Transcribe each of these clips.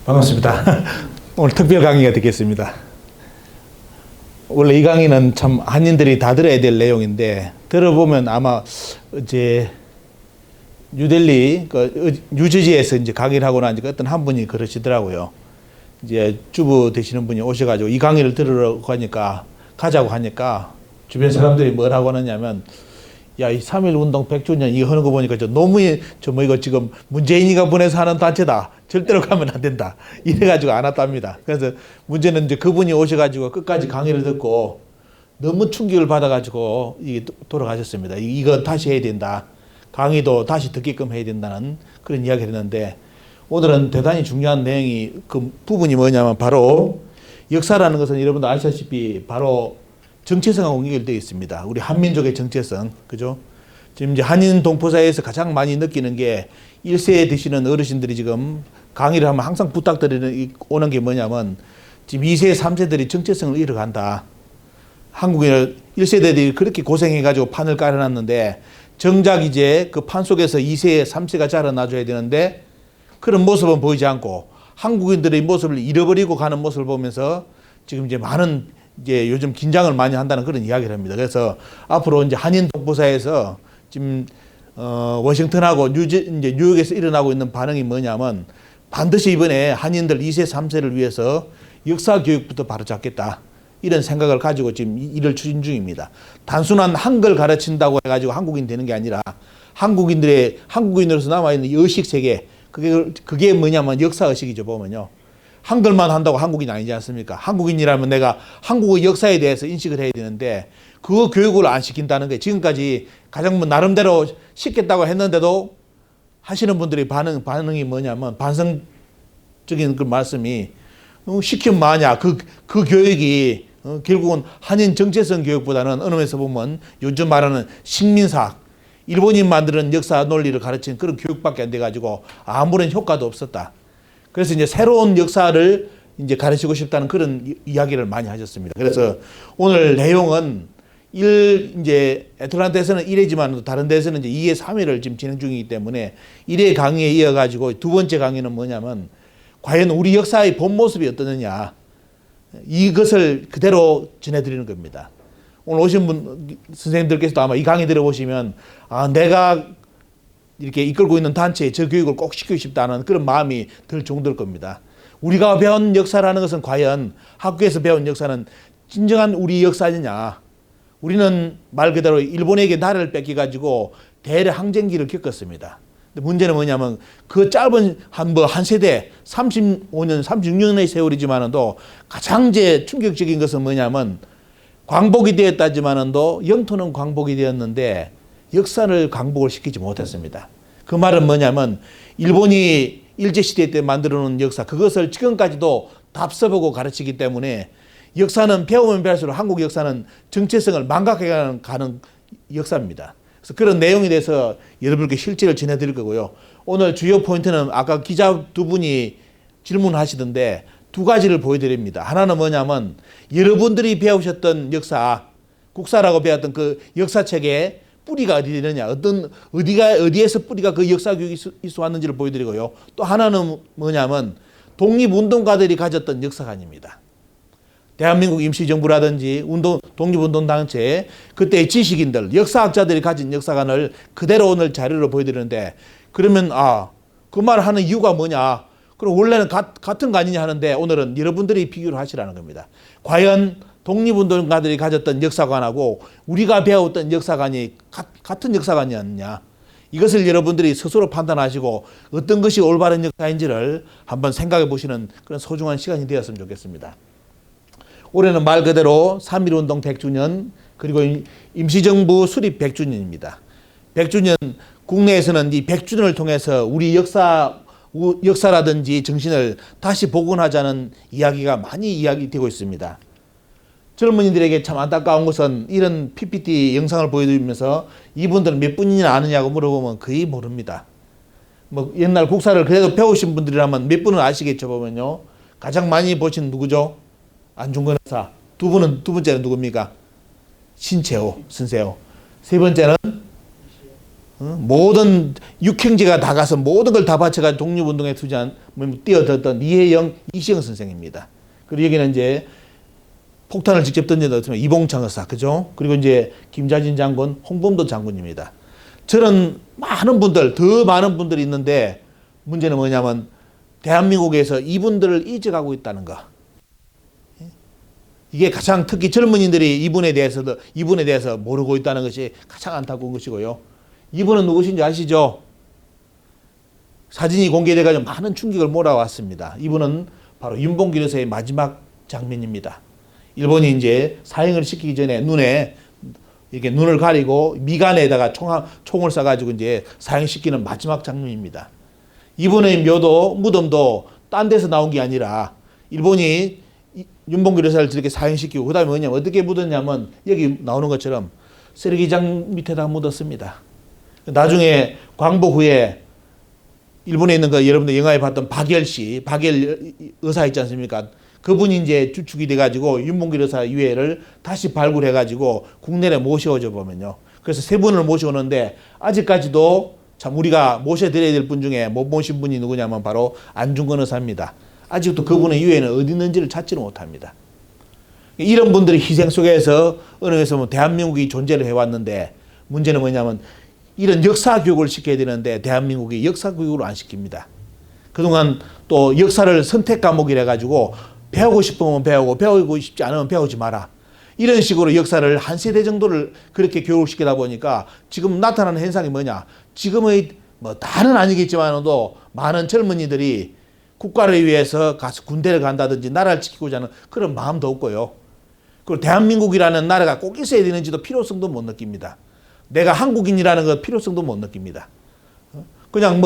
반갑습니다. 오늘 특별 강의가 되겠습니다. 원래 이 강의는 참 한인들이 다 들어야 될 내용인데, 들어보면 아마 이제 뉴델리, 뉴저지에서 이제 강의를 하고 나니까 어떤 한 분이 그러시더라고요. 이제 주부 되시는 분이 오셔가지고 이 강의를 들으려고 하니까, 가자고 하니까 주변 사람들이 뭐라고 하느냐면, 야, 이 3.1 운동 100주년 이거 하는 거 보니까 뭐 이거 지금 문재인이가 보내서 하는 단체다. 절대로 가면 안 된다. 이래가지고 안 왔답니다. 그래서 문제는 이제 그분이 오셔가지고 끝까지 강의를 듣고 너무 충격을 받아가지고 이게 돌아가셨습니다. 이거 다시 해야 된다. 강의도 다시 듣게끔 해야 된다는 그런 이야기를 했는데, 오늘은 대단히 중요한 내용이 그 부분이 뭐냐면 바로 역사라는 것은 여러분도 아시다시피 바로 정체성하고 연결되어 있습니다. 우리 한민족의 정체성, 그죠? 지금 이제 한인 동포사회에서 가장 많이 느끼는 게 1세에 드시는 어르신들이 지금 강의를 하면 항상 오는 게 뭐냐면, 지금 2세, 3세들이 정체성을 잃어간다. 한국인 1세대들이 그렇게 고생해가지고 판을 깔아놨는데, 정작 이제 그 판 속에서 2세, 3세가 자라나줘야 되는데, 그런 모습은 보이지 않고, 한국인들의 모습을 잃어버리고 가는 모습을 보면서 지금 이제 많은 이제 요즘 긴장을 많이 한다는 그런 이야기를 합니다. 그래서 앞으로 이제 한인 동포사에서 지금 워싱턴하고 이제 뉴욕에서 일어나고 있는 반응이 뭐냐면, 반드시 이번에 한인들 2세, 3세를 위해서 역사 교육부터 바로 잡겠다. 이런 생각을 가지고 지금 일을 추진 중입니다. 단순한 한글 가르친다고 해가지고 한국인 되는 게 아니라 한국인으로서 남아있는 의식 세계, 그게 뭐냐면 역사의식이죠, 보면요. 한글만 한다고 한국인이 아니지 않습니까? 한국인이라면 내가 한국의 역사에 대해서 인식을 해야 되는데, 그 교육을 안 시킨다는 게 지금까지 가장 나름대로 시켰다고 했는데도 하시는 분들이 반응이 뭐냐면, 반성적인 그 말씀이, 시키면 뭐하냐. 그 교육이 결국은 한인 정체성 교육보다는 어느 면에서 보면 요즘 말하는 식민사학, 일본인 만드는 역사 논리를 가르치는 그런 교육밖에 안 돼가지고 아무런 효과도 없었다. 그래서 이제 새로운 역사를 이제 가르치고 싶다는 그런 이야기를 많이 하셨습니다. 그래서 오늘 내용은 이제 애틀란타에서는 1회지만 다른 데서는 이제 2회, 3회를 지금 진행 중이기 때문에 1회 강의에 이어가지고 두 번째 강의는 뭐냐면, 과연 우리 역사의 본 모습이 어떠느냐, 이것을 그대로 전해드리는 겁니다. 오늘 오신 분 선생님들께서도 아마 이 강의 들어보시면, 내가 이렇게 이끌고 있는 단체에 저 교육을 꼭 시키고 싶다는 그런 마음이 들 정도일 겁니다. 우리가 배운 역사라는 것은 과연 학교에서 배운 역사는 진정한 우리 역사냐. 우리는 말 그대로 일본에게 나라를 뺏겨가지고 대래 항쟁기를 겪었습니다. 근데 문제는 뭐냐면, 그 짧은 한 세대 35년, 36년의 세월이지만도 가장 충격적인 것은 뭐냐면, 광복이 되었다지만도 영토는 광복이 되었는데 역사를 광복을 시키지 못했습니다. 그 말은 뭐냐면, 일본이 일제시대 때 만들어 놓은 역사, 그것을 지금까지도 답서보고 가르치기 때문에 역사는 배우면 배울수록 한국 역사는 정체성을 망각해 가는 역사입니다. 그래서 그런 내용에 대해서 여러분께 실제를 전해드릴 거고요. 오늘 주요 포인트는 아까 기자 두 분이 질문하시던데 두 가지를 보여드립니다. 하나는 뭐냐면, 여러분들이 배우셨던 역사, 국사라고 배웠던 그 역사책에 뿌리가 어디 되느냐, 어디에서 뿌리가 그 역사 교육이 있어 왔는지를 보여드리고요. 또 하나는 뭐냐면, 독립운동가들이 가졌던 역사관입니다. 대한민국 임시정부라든지 독립운동단체, 그때의 지식인들, 역사학자들이 가진 역사관을 그대로 오늘 자료로 보여드리는데, 그러면 그 말을 하는 이유가 뭐냐, 그럼 원래는 같은 거 아니냐 하는데, 오늘은 여러분들이 비교를 하시라는 겁니다. 과연 독립운동가들이 가졌던 역사관하고 우리가 배웠던 역사관이 같은 역사관이었느냐, 이것을 여러분들이 스스로 판단하시고 어떤 것이 올바른 역사인지를 한번 생각해 보시는 그런 소중한 시간이 되었으면 좋겠습니다. 올해는 말 그대로 3.1운동 100주년, 그리고 임시정부 수립 100주년입니다. 100주년, 국내에서는 이 100주년을 통해서 우리 역사라든지 정신을 다시 복원하자는 이야기가 많이 이야기되고 있습니다. 젊은이들에게 참 안타까운 것은 이런 PPT 영상을 보여드리면서 이분들은 몇 분이나 아느냐고 물어보면 거의 모릅니다. 옛날 국사를 그래도 배우신 분들이라면 몇 분은 아시겠죠. 보면요, 가장 많이 보신 누구죠? 안중근 의사. 두 번째는 누굽니까? 신채호, 선세호. 세 번째는 모든 육형제가 다 가서 모든 걸 다 바쳐가지고 독립운동에 뛰어들었던 이혜영, 이시영 선생입니다. 그리고 여기는 이제 폭탄을 직접 던졌던 이봉창 의사, 그죠? 그리고 이제 김자진 장군, 홍범도 장군입니다. 저런 많은 분들, 더 많은 분들이 있는데 문제는 뭐냐면 대한민국에서 이분들을 잊어가고 있다는 거. 이게 가장 특히 젊은이들이 이분에 대해서 모르고 있다는 것이 가장 안타까운 것이고요. 이분은 누구신지 아시죠? 사진이 공개돼가지고 많은 충격을 몰아왔습니다. 이분은 바로 윤봉길 의사의 마지막 장면입니다. 일본이 이제 사형을 시키기 전에 눈에 이렇게 눈을 가리고 미간에다가 총을 쏴가지고 이제 사형시키는 마지막 장면입니다. 이분의 무덤도 딴 데서 나온 게 아니라 일본이 윤봉길 의사를 저렇게 사형시키고 그다음에 뭐냐면 어떻게 묻었냐면 여기 나오는 것처럼 쓰레기장 밑에다 묻었습니다. 나중에 광복 후에 일본에 있는 거 여러분들 영화에 봤던 박열 의사 있지 않습니까? 그분이 이제 주축이 돼가지고 윤봉길 의사 유해를 다시 발굴해가지고 국내에 모셔오죠 보면요. 그래서 세 분을 모셔오는데 아직까지도 참 우리가 모셔드려야 될 분 중에 못 모신 분이 누구냐면 바로 안중근 의사입니다. 아직도 그분의 유해는 어디 있는지를 찾지를 못합니다. 이런 분들이 희생 속에서 어느 면에서 대한민국이 존재를 해왔는데 문제는 뭐냐면 이런 역사 교육을 시켜야 되는데 대한민국이 역사 교육을 안 시킵니다. 그동안 또 역사를 선택 과목이라 가지고 배우고 싶으면 배우고 배우고 싶지 않으면 배우지 마라. 이런 식으로 역사를 한 세대 정도를 그렇게 교육을 시키다 보니까 지금 나타나는 현상이 뭐냐. 지금의 다는 아니겠지만도 많은 젊은이들이 국가를 위해서 가서 군대를 간다든지 나라를 지키고자 하는 그런 마음도 없고요. 그리고 대한민국이라는 나라가 꼭 있어야 되는지도 필요성도 못 느낍니다. 내가 한국인이라는 것 필요성도 못 느낍니다. 그냥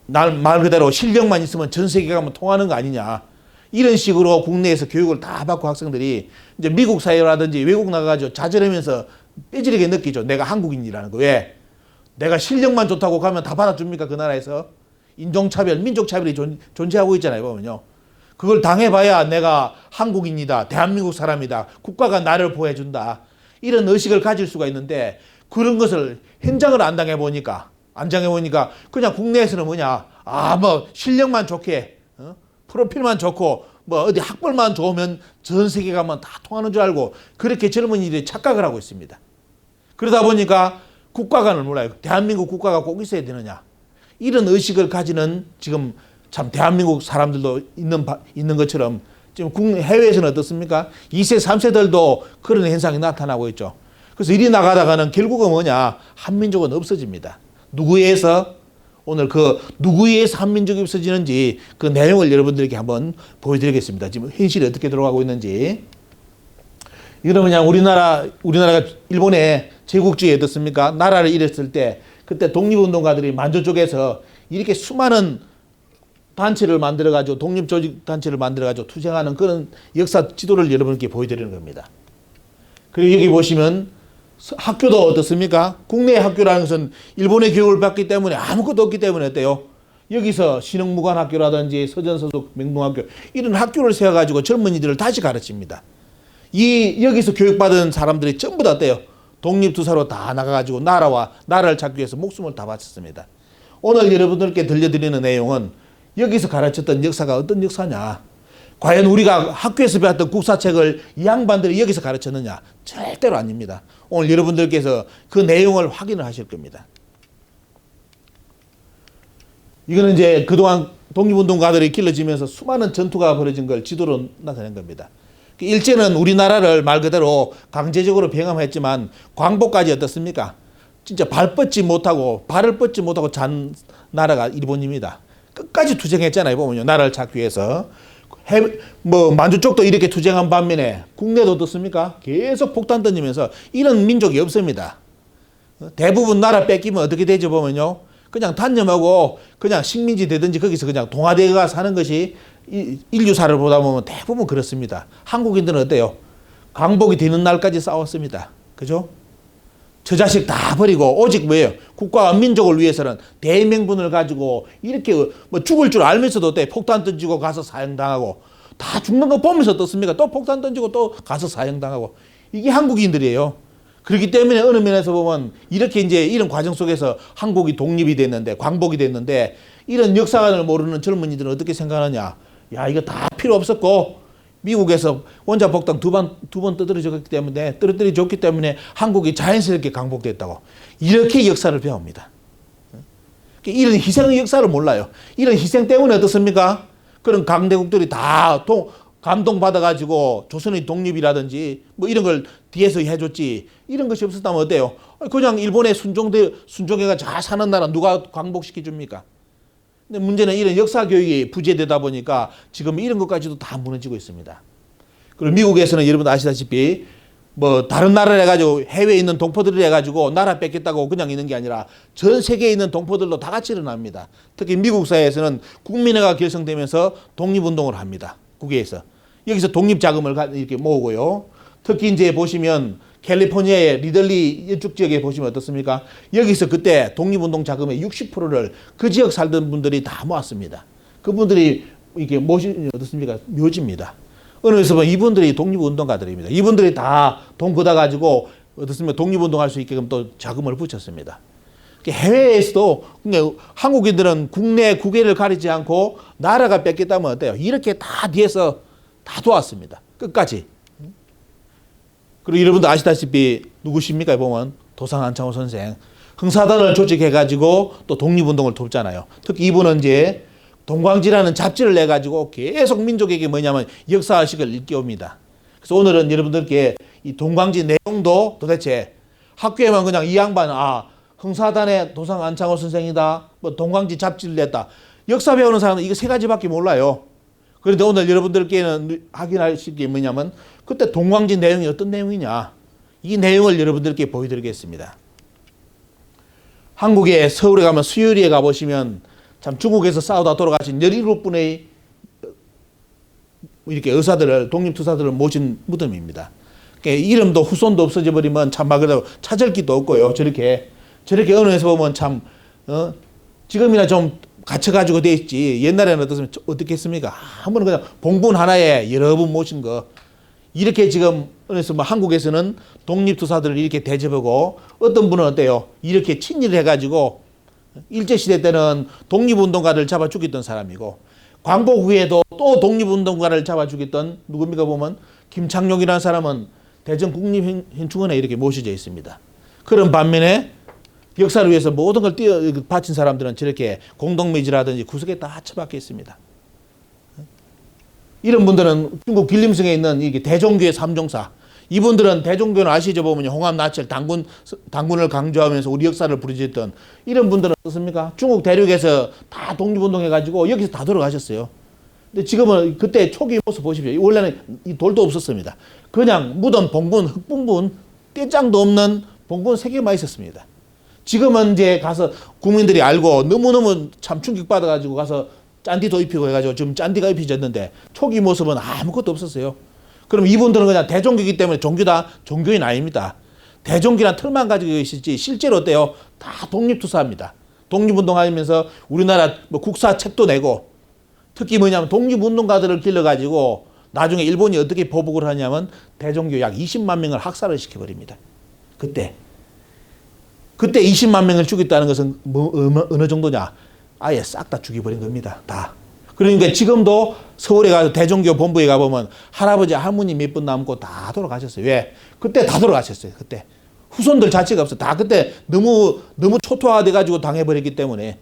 말 그대로 실력만 있으면 전 세계가 가면 통하는 거 아니냐. 이런 식으로 국내에서 교육을 다 받고 학생들이 이제 미국 사회라든지 외국 나가가지고 좌절하면서 삐지르게 느끼죠. 내가 한국인이라는 거. 왜? 내가 실력만 좋다고 가면 다 받아줍니까? 그 나라에서. 인종차별, 민족차별이 존재하고 있잖아요. 보면요. 그걸 당해봐야 내가 한국인이다. 대한민국 사람이다. 국가가 나를 보호해준다. 이런 의식을 가질 수가 있는데 그런 것을 현장을 안 당해보니까 그냥 국내에서는 뭐냐. 실력만 좋게 프로필만 좋고 어디 학벌만 좋으면 전 세계 가면 다 통하는 줄 알고 그렇게 젊은이들이 착각을 하고 있습니다. 그러다 보니까 국가관을 몰라요. 대한민국 국가가 꼭 있어야 되느냐. 이런 의식을 가지는 지금 참 대한민국 사람들도 있는 것처럼 지금 해외에서는 어떻습니까? 2세, 3세들도 그런 현상이 나타나고 있죠. 그래서 이리 나가다가는 결국은 뭐냐. 한민족은 없어집니다. 누구에서 오늘 누구에 의해서 한민족이 없어지는지 그 내용을 여러분들에게 한번 보여드리겠습니다. 지금 현실이 어떻게 들어가고 있는지. 이거는 그냥 우리나라가 일본의 제국주의에 어떻습니까? 나라를 잃었을 때 그때 독립운동가들이 만주 쪽에서 이렇게 수많은 단체를 만들어가지고 독립조직 단체를 만들어가지고 투쟁하는 그런 역사 지도를 여러분께 보여드리는 겁니다. 그리고 여기 보시면 학교도 어떻습니까? 국내 학교라는 것은 일본의 교육을 받기 때문에 아무것도 없기 때문에 어때요? 여기서 신흥무관학교라든지 서전서속 명동학교 이런 학교를 세워가지고 젊은이들을 다시 가르칩니다. 여기서 교육받은 사람들이 전부 다 어때요? 독립투사로 다 나가가지고 나라를 찾기 위해서 목숨을 다 바쳤습니다. 오늘 여러분들께 들려드리는 내용은 여기서 가르쳤던 역사가 어떤 역사냐. 과연 우리가 학교에서 배웠던 국사책을 이 양반들이 여기서 가르쳤느냐. 절대로 아닙니다. 오늘 여러분들께서 그 내용을 확인을 하실 겁니다. 이거는 이제 그동안 독립운동가들이 길러지면서 수많은 전투가 벌어진 걸 지도로 나타낸 겁니다. 일제는 우리나라를 말 그대로 강제적으로 병합했지만 광복까지 어떻습니까? 진짜 발을 뻗지 못하고 잔 나라가 일본입니다. 끝까지 투쟁했잖아요. 보면요. 나라를 찾기 위해서. 만주 쪽도 이렇게 투쟁한 반면에 국내도 어떻습니까? 계속 폭탄 던지면서 이런 민족이 없습니다. 대부분 나라 뺏기면 어떻게 되죠? 보면요. 그냥 단념하고 그냥 식민지 되든지 거기서 그냥 동아대가 사는 것이 인류사를 보다 보면 대부분 그렇습니다. 한국인들은 어때요? 광복이 되는 날까지 싸웠습니다. 그죠? 저 자식 다 버리고 오직 뭐예요? 국가와 민족을 위해서는 대명분을 가지고 이렇게 죽을 줄 알면서도 어때? 폭탄 던지고 가서 사형당하고 다 죽는 거 보면서 어떻습니까? 또 폭탄 던지고 또 가서 사형당하고 이게 한국인들이에요. 그렇기 때문에 어느 면에서 보면 이렇게 이제 이런 과정 속에서 한국이 독립이 됐는데, 광복이 됐는데, 이런 역사관을 모르는 젊은이들은 어떻게 생각하느냐. 야, 이거 다 필요 없었고, 미국에서 원자 폭탄 두 번 떨어뜨려졌기 때문에 한국이 자연스럽게 강복됐다고. 이렇게 역사를 배웁니다. 이런 희생의 역사를 몰라요. 이런 희생 때문에 어떻습니까? 그런 강대국들이 다 감동받아가지고 조선의 독립이라든지 뭐 이런 걸 뒤에서 해줬지. 이런 것이 없었다면 어때요? 그냥 일본에 순종해가 잘 사는 나라 누가 광복시켜 줍니까? 근데 문제는 이런 역사 교육이 부재되다 보니까 지금 이런 것까지도 다 무너지고 있습니다. 그리고 미국에서는 여러분 아시다시피 뭐 다른 나라를 해가지고 해외에 있는 동포들을 해가지고 나라 뺏겠다고 그냥 있는 게 아니라 전 세계에 있는 동포들도 다 같이 일어납니다. 특히 미국 사회에서는 국민회가 결성되면서 독립운동을 합니다. 국외에서. 여기서 독립자금을 이렇게 모으고요. 특히 이제 보시면 캘리포니아의 리들리 이쪽 지역에 보시면 어떻습니까? 여기서 그때 독립운동 자금의 60%를 그 지역 살던 분들이 다 모았습니다. 그분들이 이게 어떻습니까? 묘지입니다. 어느 데서 보면 이분들이 독립운동가들입니다. 이분들이 다 돈 걷어가지고 어떻습니까? 독립운동할 수 있게끔 또 자금을 붙였습니다. 해외에서도 한국인들은 국내 국외를 가리지 않고 나라가 뺏겠다면 어때요? 이렇게 다 뒤에서 다 도왔습니다. 끝까지. 그리고 여러분도 아시다시피 누구십니까? 보면 도산 안창호 선생. 흥사단을 조직해가지고 또 독립운동을 돕잖아요. 특히 이분은 이제 동광지라는 잡지를 내가지고 계속 민족에게 뭐냐면 역사의식을 일깨웁니다. 그래서 오늘은 여러분들께 이 동광지 내용도 도대체 학교에만 그냥 이 양반, 흥사단의 도산 안창호 선생이다. 뭐 동광지 잡지를 냈다. 역사 배우는 사람은 이거 세 가지밖에 몰라요. 그런데 오늘 여러분들께는 확인하실 게 뭐냐면 그때 동광지 내용이 어떤 내용이냐. 이 내용을 여러분들께 보여드리겠습니다. 한국의 서울에 가면 수유리에 가보시면 참 중국에서 싸우다 돌아가신 17분의 이렇게 의사들을, 독립투사들을 모신 무덤입니다. 그러니까 이름도 후손도 없어져 버리면 참 막 그래도 찾을 길도 없고요. 저렇게 어느 데서 보면 참, 지금이나 좀 갇혀가지고 돼 있지. 옛날에는 어떻게 했습니까? 한 번은 그냥 봉분 하나에 여러 분 모신 거. 이렇게 지금, 그래서 뭐 한국에서는 독립투사들을 이렇게 대접하고 어떤 분은 어때요? 이렇게 친일을 해가지고 일제시대 때는 독립운동가를 잡아 죽였던 사람이고 광복 후에도 또 독립운동가를 잡아 죽였던 누굽니까 보면 김창룡이라는 사람은 대전 국립현충원에 이렇게 모셔져 있습니다. 그런 반면에 역사를 위해서 모든 걸 바친 사람들은 저렇게 공동묘지라든지 구석에 다 처박혀 있습니다. 이런 분들은 중국 길림성에 있는 이게 대종교의 삼종사. 이분들은 대종교는 아시죠? 보면 홍합 나철 당군을 강조하면서 우리 역사를 부르짖던 이런 분들은 어떻습니까? 중국 대륙에서 다 독립운동해가지고 여기서 다 돌아가셨어요. 근데 지금은 그때 초기 모습 보십시오. 원래는 이 돌도 없었습니다. 그냥 묻은 봉분, 흙봉분, 떼짱도 없는 봉분 3개만 있었습니다. 지금은 이제 가서 국민들이 알고 너무너무 참 충격받아가지고 가서 짠디도 입히고 해가지고 지금 짠디가 입혀졌는데 초기 모습은 아무것도 없었어요. 그럼 이분들은 그냥 대종교이기 때문에 종교인 아닙니다. 대종교란 틀만 가지고 계시지 실제로 어때요? 다 독립투사입니다. 독립운동하면서 우리나라 뭐 국사 책도 내고 특히 뭐냐면 독립운동가들을 길러가지고 나중에 일본이 어떻게 보복을 하냐면 대종교 약 20만 명을 학살을 시켜버립니다. 그때 20만 명을 죽였다는 것은 어느 정도냐? 아예 싹 다 죽여버린 겁니다. 다. 그러니까 지금도 서울에 가서 대종교 본부에 가보면 할아버지, 할머니 몇 분 남고 다 돌아가셨어요. 왜? 그때 다 돌아가셨어요. 그때. 후손들 자체가 없어요. 다 그때 너무 초토화가 돼가지고 당해버렸기 때문에.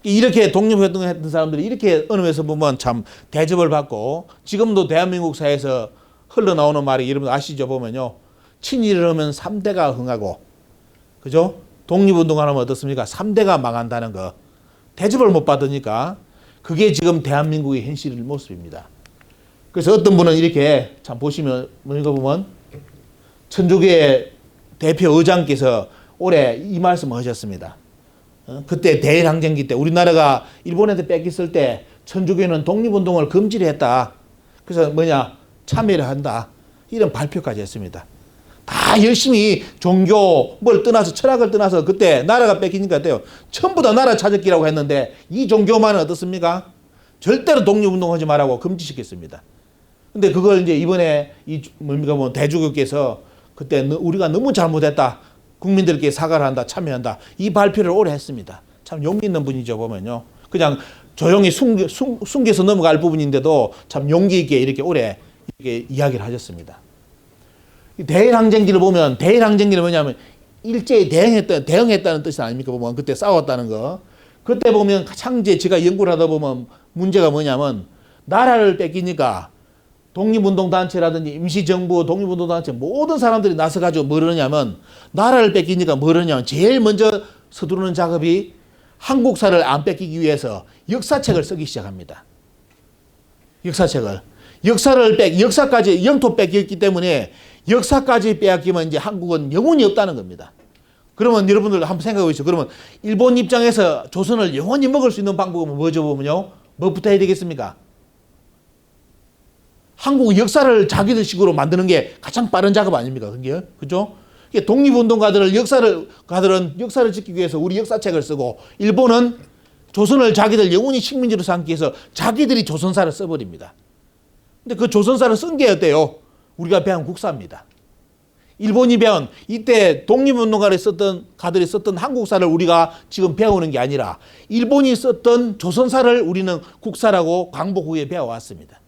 이렇게 독립운동했던 사람들이 이렇게 어느 면에서 보면 참 대접을 받고 지금도 대한민국 사회에서 흘러나오는 말이 여러분 아시죠? 보면요. 친일을 하면 3대가 흥하고 그죠? 독립운동하면 어떻습니까? 3대가 망한다는 거. 대접을 못 받으니까 그게 지금 대한민국의 현실 모습입니다. 그래서 어떤 분은 이렇게 참 보시면 뭐인가 보면 천주교의 대표 의장께서 올해 이 말씀을 하셨습니다. 그때 대일항쟁기 때 우리나라가 일본한테 뺏겼을 때 천주교는 독립운동을 금지를 했다. 그래서 참여를 한다. 이런 발표까지 했습니다. 다 열심히 종교 뭘 떠나서 철학을 떠나서 그때 나라가 뺏기니까 어때요? 전부 다 나라 찾았기라고 했는데 이 종교만은 어떻습니까? 절대로 독립운동하지 말라고 금지시켰습니다. 근데 그걸 이제 이번에 대주교께서 그때 우리가 너무 잘못했다. 국민들께 사과를 한다. 참여한다. 이 발표를 오래 했습니다. 참 용기 있는 분이죠. 보면요. 그냥 조용히 숨겨서 넘어갈 부분인데도 참 용기 있게 이렇게 오래 이렇게 이야기를 하셨습니다. 대일항쟁기를 보면 대일항쟁기는 뭐냐면 일제히 대응했다는 뜻이 아닙니까? 보면 그때 싸웠다는 거. 그때 보면 창제 제가 연구를 하다 보면 문제가 뭐냐면 나라를 뺏기니까 독립운동단체라든지 임시정부, 독립운동단체 모든 사람들이 나서가지고 뭐 그러냐면 나라를 뺏기니까 뭐 그러냐면 제일 먼저 서두르는 작업이 한국사를 안 뺏기기 위해서 역사책을 쓰기 시작합니다. 역사책을. 역사까지 영토 뺏겼기 때문에 역사까지 빼앗기면 이제 한국은 영혼이 없다는 겁니다. 그러면 여러분들 한번 생각해 보시죠. 그러면 일본 입장에서 조선을 영원히 먹을 수 있는 방법은 뭐죠? 보면요. 뭐부터 해야 되겠습니까? 한국 역사를 자기들 식으로 만드는 게 가장 빠른 작업 아닙니까? 그게 그죠? 독립운동가들은 역사를 지키기 위해서 우리 역사책을 쓰고 일본은 조선을 자기들 영원히 식민지로 삼기 위해서 자기들이 조선사를 써버립니다. 근데 그 조선사를 쓴 게 어때요? 우리가 배운 국사입니다. 일본이 배운 이때 독립운동가들이 썼던 한국사를 우리가 지금 배우는 게 아니라 일본이 썼던 조선사를 우리는 국사라고 광복 후에 배워왔습니다.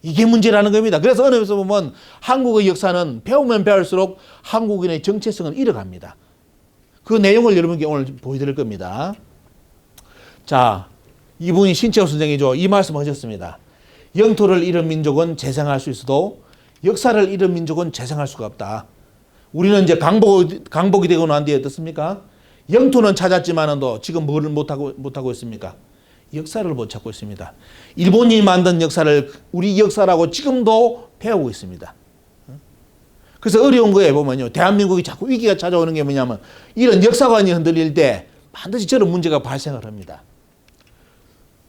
이게 문제라는 겁니다. 그래서 어느 면에서 보면 한국의 역사는 배우면 배울수록 한국인의 정체성을 잃어갑니다. 그 내용을 여러분께 오늘 보여드릴 겁니다. 자, 이분이 신채호 선생이죠. 이 말씀 하셨습니다. 영토를 잃은 민족은 재생할 수 있어도 역사를 잃은 민족은 재생할 수가 없다. 우리는 이제 강복이 되고 난 뒤에 어떻습니까? 영토는 찾았지만도 지금 뭐를 못하고 있습니까? 역사를 못 찾고 있습니다. 일본이 만든 역사를 우리 역사라고 지금도 배우고 있습니다. 그래서 어려운 거에 보면요. 대한민국이 자꾸 위기가 찾아오는 게 뭐냐면 이런 역사관이 흔들릴 때 반드시 저런 문제가 발생을 합니다.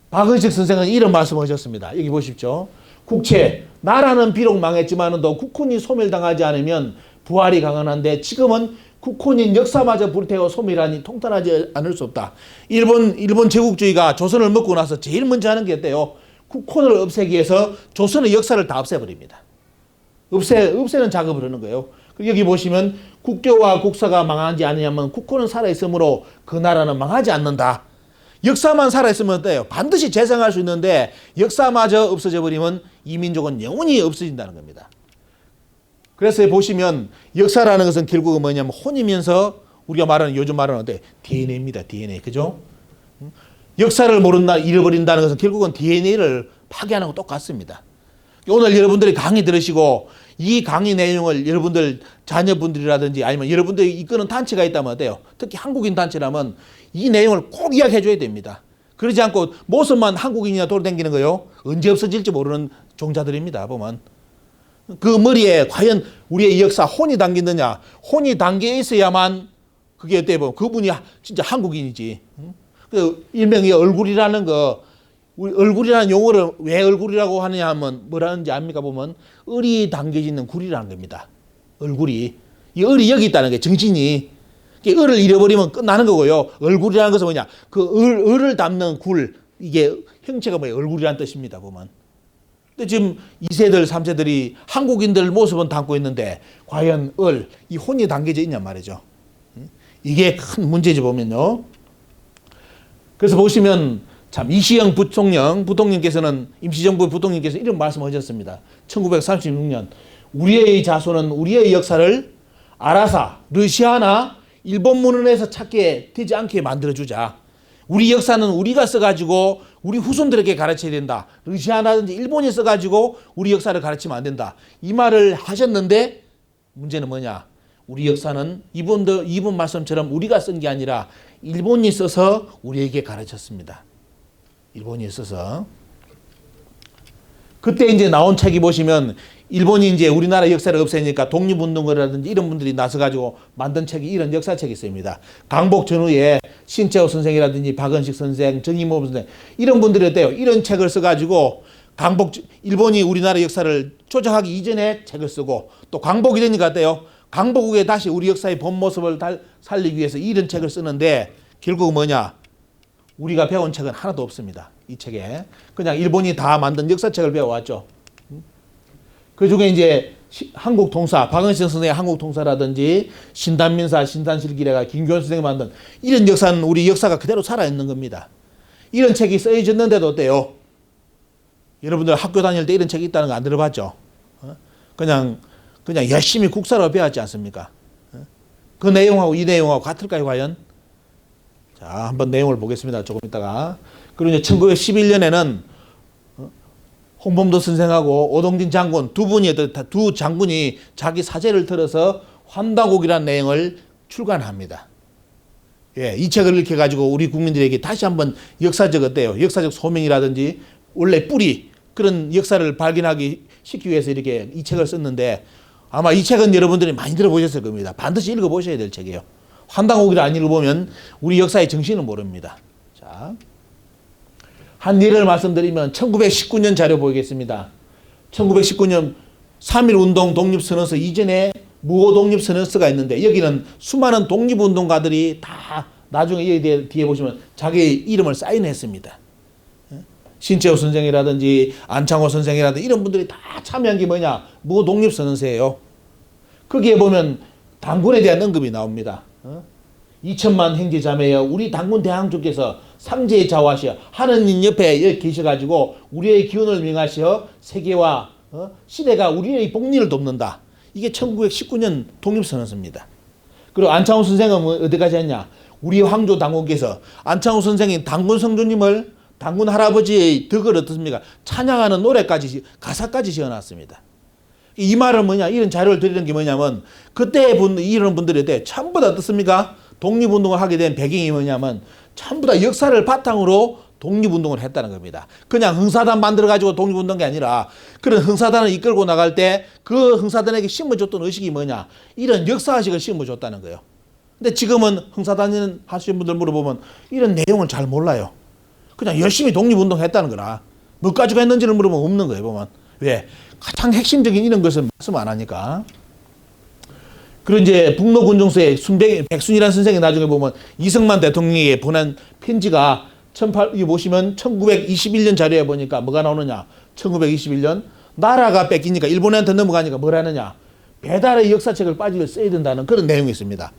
박은식 선생은 이런 말씀을 하셨습니다. 여기 보십시오. 국채, 나라는 비록 망했지만도 국군이 소멸당하지 않으면 부활이 가능한데 지금은 국군인 역사마저 불태워 소멸하니 통탄하지 않을 수 없다. 일본 제국주의가 조선을 먹고 나서 제일 먼저 하는 게 어때요? 국군을 없애기 위해서 조선의 역사를 다 없애버립니다. 없애는 작업을 하는 거예요. 여기 보시면 국교와 국사가 망하지 않으냐면 국군은 살아있으므로 그 나라는 망하지 않는다. 역사만 살아있으면 어때요? 반드시 재생할 수 있는데 역사마저 없어져 버리면 이 민족은 영원히 없어진다는 겁니다. 그래서 보시면 역사라는 것은 결국은 뭐냐면 혼이면서 우리가 말하는 요즘 말하는 어때? DNA입니다. DNA. 그죠? 역사를 잃어버린다는 것은 결국은 DNA를 파괴하는 거 똑같습니다. 오늘 여러분들이 강의 들으시고 이 강의 내용을 여러분들 자녀분들이라든지 아니면 여러분들이 이끄는 단체가 있다면 어때요? 특히 한국인 단체라면 이 내용을 꼭 이야기해 줘야 됩니다. 그러지 않고 모습만 한국인이나 돌아다니는 거요. 언제 없어질지 모르는 종자들입니다. 보면. 그 머리에 과연 우리의 역사 혼이 담기느냐. 혼이 담겨 있어야만 그게 어때 보면 그분이 진짜 한국인이지. 그 일명의 얼굴이라는 거, 우리 얼굴이라는 용어를 왜 얼굴이라고 하느냐 하면 뭐라는지 압니까? 보면 을이 담겨져 있는 굴이라는 겁니다. 얼굴이. 이 을이 여기 있다는 게 정신이. 을을 잃어버리면 끝나는 거고요. 얼굴이라는 것은 뭐냐? 그 을을 담는 굴, 이게 형체가 뭐예요? 얼굴이라는 뜻입니다. 보면. 근데 지금 2세들, 3세들이 한국인들 모습은 담고 있는데 과연 이 혼이 담겨져 있냔 말이죠. 이게 큰 문제지 보면요. 그래서 보시면 참 이시영 부통령께서는 임시정부 부통령께서 이런 말씀을 하셨습니다. 1936년 우리의 자손은 우리의 역사를 아라사, 러시아나 일본 문헌에서 찾게 되지 않게 만들어주자. 우리 역사는 우리가 써가지고 우리 후손들에게 가르쳐야 된다. 러시아나든지 일본이 써가지고 우리 역사를 가르치면 안 된다. 이 말을 하셨는데 문제는 뭐냐? 우리 역사는 이분 말씀처럼 우리가 쓴 게 아니라 일본이 써서 우리에게 가르쳤습니다. 일본이 써서. 그때 이제 나온 책이 보시면 일본이 이제 우리나라 역사를 없애니까 독립운동가라든지 이런 분들이 나서가지고 만든 책이 이런 역사책이 있습니다. 강복 전후에 신채호 선생이라든지 박은식 선생, 정의모 선생 이런 분들이 어때요? 이런 책을 써가지고 일본이 우리나라 역사를 조작하기 이전에 책을 쓰고 또 강복이 되니까 어때요? 강복 후에 다시 우리 역사의 본 모습을 살리기 위해서 이런 책을 쓰는데 결국 뭐냐? 우리가 배운 책은 하나도 없습니다. 이 책에. 그냥 일본이 다 만든 역사책을 배워왔죠. 그 중에 이제 한국 통사, 박은신 선생의 한국 통사라든지 신단민사, 신단실기래가 김교원 선생이 만든 이런 역사는 우리 역사가 그대로 살아있는 겁니다. 이런 책이 써져졌는데도 어때요? 여러분들 학교 다닐 때 이런 책이 있다는 거 안 들어봤죠? 그냥 열심히 국사로 배웠지 않습니까? 그 내용하고 이 내용하고 같을까요, 과연? 자, 한번 내용을 보겠습니다. 조금 있다가. 그리고 이제 1911년에는 홍범도 선생하고 오동진 장군 두 장군이 자기 사제를 들어서 환다곡이라는 내용을 출간합니다. 예, 이 책을 이렇게 가지고 우리 국민들에게 다시 한번 역사적 어때요? 역사적 소명이라든지 원래 뿌리 그런 역사를 발견하기 시키기 위해서 이렇게 이 책을 썼는데 아마 이 책은 여러분들이 많이 들어보셨을 겁니다. 반드시 읽어보셔야 될 책이에요. 환다곡이를 안 읽어보면 우리 역사의 정신을 모릅니다. 자, 한 예를 말씀드리면 1919년 자료 보겠습니다. 1919년 3.1운동 독립선언서 이전에 무호독립선언서가 있는데 여기는 수많은 독립운동가들이 다 나중에 여기 뒤에 보시면 자기 이름을 사인했습니다. 신채호 선생이라든지 안창호 선생이라든지 이런 분들이 다 참여한 게 뭐냐? 무호독립선언서예요. 거기에 보면 당군에 대한 언급이 나옵니다. 2천만 형제자매여 우리 당군 대항주께서 삼재의 자와시여 하느님 옆에 계셔가지고 우리의 기운을 명하시어 세계와 시대가 우리의 복리를 돕는다. 이게 1919년 독립선언서입니다. 그리고 안창호 선생은 어디까지 했냐? 우리 황조 당군께서 안창호 선생이 당군 성주님을 당군 할아버지의 덕을 어떻습니까? 찬양하는 노래까지 가사까지 지어놨습니다. 이 말은 뭐냐? 이런 자료를 드리는 게 뭐냐면 그때 이런 분들에 전부 다 어떻습니까? 독립운동을 하게 된 배경이 뭐냐면 전부 다 역사를 바탕으로 독립운동을 했다는 겁니다. 그냥 흥사단 만들어가지고 독립운동이 아니라 그런 흥사단을 이끌고 나갈 때 그 흥사단에게 심어줬던 의식이 뭐냐? 이런 역사의식을 심어줬다는 거예요. 근데 지금은 흥사단 하시는 분들 물어보면 이런 내용을 잘 몰라요. 그냥 열심히 독립운동 했다는 거라. 뭐 가지고 했는지를 물어보면 없는 거예요, 보면. 왜? 가장 핵심적인 이런 것을 말씀 안 하니까. 그리고 이제 북로군정서에 백순이라는 선생이 나중에 보면 이승만 대통령에게 보낸 편지가 여기 보시면 1921년 자료에 보니까 뭐가 나오느냐. 1921년 나라가 뺏기니까 일본한테 넘어가니까 뭘 하느냐. 배달의 역사책을 빠지게 써야 된다는 그런 내용이 있습니다.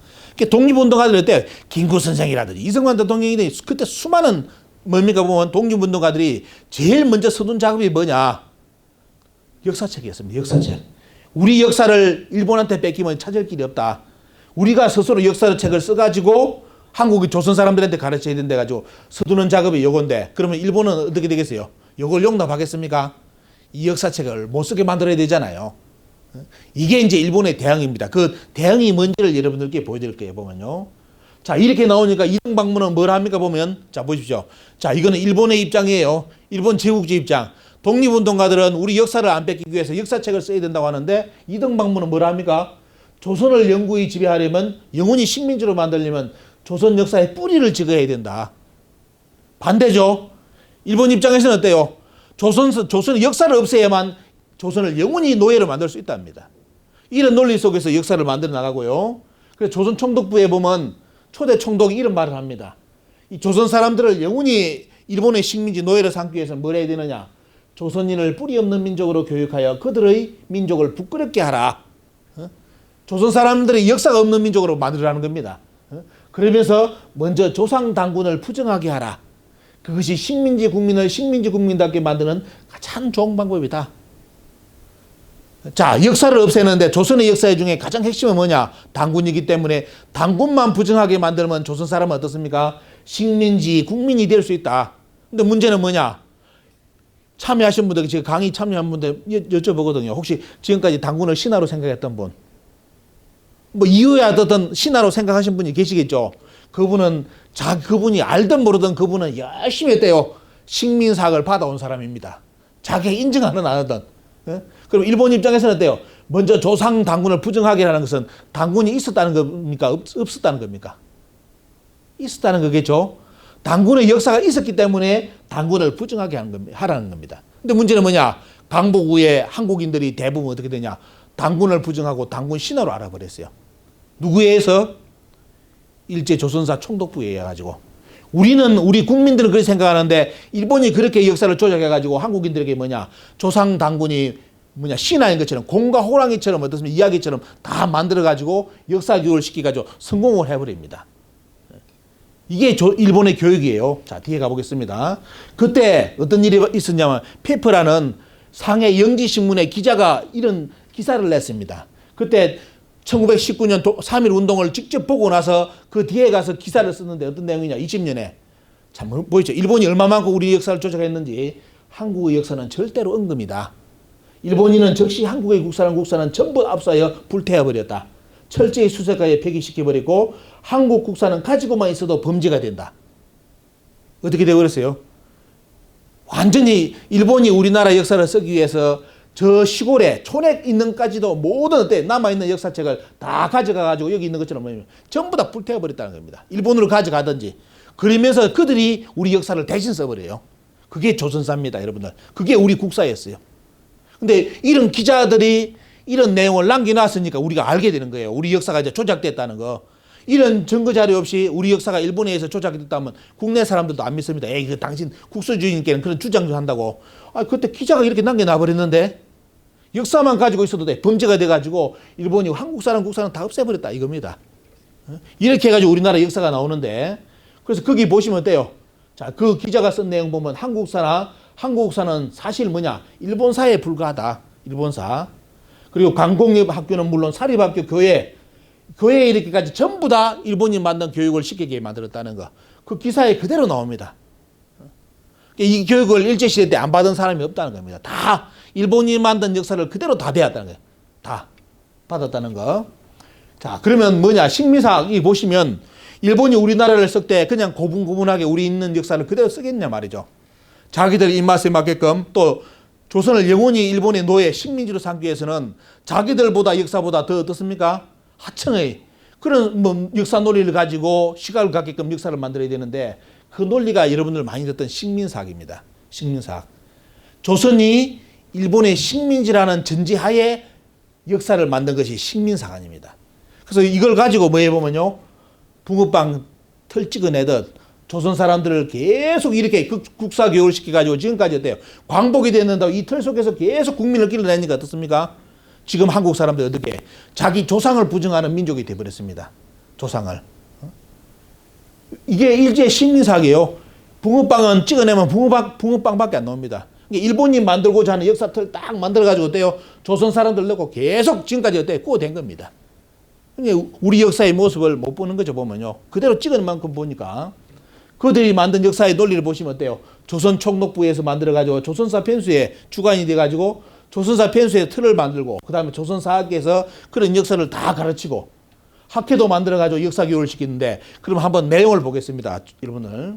독립운동가들 때 김구 선생이라든지 이승만 대통령이 그때 수많은 뭡니까 보면 독립운동가들이 제일 먼저 서둔 작업이 뭐냐. 역사책이었습니다. 역사책. 우리 역사를 일본한테 뺏기면 찾을 길이 없다. 우리가 스스로 역사책을 써가지고 한국의 조선 사람들한테 가르쳐야 된다 가지고 서두는 작업이 요건데 그러면 일본은 어떻게 되겠어요? 요걸 용납하겠습니까? 이 역사책을 못 쓰게 만들어야 되잖아요. 이게 이제 일본의 대응입니다. 그 대응이 뭔지를 여러분들께 보여드릴 거예요. 보면요. 자, 이렇게 나오니까 이등방문은 뭘 합니까? 보면 자, 보십시오. 자, 이거는 일본의 입장이에요. 일본 제국주의 입장. 독립운동가들은 우리 역사를 안 뺏기기 위해서 역사책을 써야 된다고 하는데 이등방문은 뭘 합니까? 조선을 영구히 지배하려면 영원히 식민지로 만들려면 조선 역사의 뿌리를 찍어야 된다. 반대죠. 일본 입장에서는 어때요? 조선의 역사를 없애야만 조선을 영원히 노예로 만들 수 있답니다. 이런 논리 속에서 역사를 만들어 나가고요. 그래서 조선 총독부에 보면 초대 총독이 이런 말을 합니다. 이 조선 사람들을 영원히 일본의 식민지 노예로 삼기 위해서 뭘 해야 되느냐? 조선인을 뿌리 없는 민족으로 교육하여 그들의 민족을 부끄럽게 하라. 조선 사람들의 역사가 없는 민족으로 만들어라는 겁니다. 그러면서 먼저 조상 당군을 부정하게 하라. 그것이 식민지 국민을 식민지 국민답게 만드는 가장 좋은 방법이다. 자, 역사를 없애는데 조선의 역사 중에 가장 핵심은 뭐냐? 당군이기 때문에 당군만 부정하게 만들면 조선 사람은 어떻습니까? 식민지 국민이 될 수 있다. 근데 문제는 뭐냐? 참여하신 분들, 지금 강의 참여한 분들 여쭤보거든요. 혹시 지금까지 당군을 신하로 생각했던 분? 뭐 이유야 어떤 신하로 생각하신 분이 계시겠죠. 그분이 알든 모르든 그분은 열심히 했대요. 식민사학을 받아온 사람입니다. 자기가 인정하든 안 하든. 그럼 일본 입장에서는 어때요? 먼저 조상 당군을 부정하게 하는 것은 당군이 있었다는 겁니까? 없었다는 겁니까? 있었다는 거겠죠. 당군의 역사가 있었기 때문에 당군을 부정하게 하라는 겁니다. 근데 문제는 뭐냐? 강복 후에 한국인들이 대부분 어떻게 되냐? 당군을 부정하고 당군 신하로 알아버렸어요. 누구에 의해서? 일제조선사 총독부에 의해 가지고. 우리 국민들은 그렇게 생각하는데 일본이 그렇게 역사를 조작해 가지고 한국인들에게 뭐냐? 조상 당군이 신화인 것처럼 공과 호랑이처럼 어떻습니까? 이야기처럼 다 만들어가지고 역사 교육을 시켜가지고 성공을 해버립니다. 이게 일본의 교육이에요. 자, 뒤에 가보겠습니다. 그때 어떤 일이 있었냐면 페퍼라는 상해 영지신문의 기자가 이런 기사를 냈습니다. 그때 1919년 3.1 운동을 직접 보고 나서 그 뒤에 가서 기사를 썼는데 어떤 내용이냐. 20년에. 참 보이죠. 일본이 얼마만큼 우리 역사를 조작했는지. 한국의 역사는 절대로 은금이다. 일본인은 즉시 한국의 국사는 전부 압수하여 불태워버렸다. 철저히 수색하여 폐기시켜버리고 한국 국사는 가지고만 있어도 범죄가 된다. 어떻게 되어버렸어요? 완전히 일본이 우리나라 역사를 쓰기 위해서 저 시골에 촌에 있는까지도 모든 어때 남아있는 역사책을 다 가져가가지고 여기 있는 것처럼 전부 다 불태워버렸다는 겁니다. 일본으로 가져가든지. 그러면서 그들이 우리 역사를 대신 써버려요. 그게 조선사입니다, 여러분들. 그게 우리 국사였어요. 근데 이런 기자들이 이런 내용을 남겨놨으니까 우리가 알게 되는 거예요. 우리 역사가 이제 조작됐다는 거. 이런 증거 자료 없이 우리 역사가 일본에 의해서 조작됐다면 국내 사람들도 안 믿습니다. 에이, 그 당신 국수주의님께는 그런 주장도 한다고. 아, 그때 기자가 이렇게 남겨놔버렸는데 역사만 가지고 있어도 돼. 범죄가 돼가지고 일본이 한국 사람, 국사는 다 없애버렸다 이겁니다. 이렇게 해가지고 우리나라 역사가 나오는데 그래서 거기 보시면 어때요? 자, 그 기자가 쓴 내용 보면 한국사는 사실 일본사에 불과하다. 일본사. 그리고 강공립 학교는 물론 사립학교, 교회에 이렇게까지 전부 다 일본이 만든 교육을 시키게 만들었다는 거. 그 기사에 그대로 나옵니다. 이 교육을 일제시대 때 안 받은 사람이 없다는 겁니다. 다 일본이 만든 역사를 그대로 다 배웠다는 거예요. 다 받았다는 거. 자, 그러면 식민사학이 보시면 일본이 우리나라를 쓸 때 그냥 고분고분하게 우리 있는 역사를 그대로 쓰겠냐 말이죠. 자기들 입맛에 맞게끔 또 조선을 영원히 일본의 노예 식민지로 삼기 위해서는 자기들보다 역사보다 더 어떻습니까? 하청의 그런 역사 논리를 가지고 시각을 갖게끔 역사를 만들어야 되는데 그 논리가 여러분들 많이 듣던 식민사학입니다. 식민사학. 조선이 일본의 식민지라는 전제하에 역사를 만든 것이 식민사관입니다. 그래서 이걸 가지고 뭐 해보면요. 붕어빵 털 찍어내듯 조선 사람들을 계속 이렇게 국사 교육을 시켜가지고 지금까지 어때요? 광복이 됐는다고 이 틀 속에서 계속 국민을 길러내니까 어떻습니까? 지금 한국 사람들 어떻게 자기 조상을 부정하는 민족이 되어버렸습니다. 조상을. 이게 일제 식민사학이에요. 붕어빵은 찍어내면 붕어빵밖에 안 나옵니다. 일본이 만들고자 하는 역사틀 딱 만들어가지고 어때요? 조선 사람들 넣고 계속 지금까지 어때요? 구워댄 겁니다. 우리 역사의 모습을 못 보는 거죠, 보면요. 그대로 찍은 만큼 보니까. 그들이 만든 역사의 논리를 보시면 어때요? 조선 총독부에서 만들어가지고 조선사 편수의 주관이 돼가지고 조선사 편수의 틀을 만들고 그 다음에 조선사학에서 그런 역사를 다 가르치고 학회도 만들어가지고 역사 교육을 시키는데 그럼 한번 내용을 보겠습니다, 여러분들.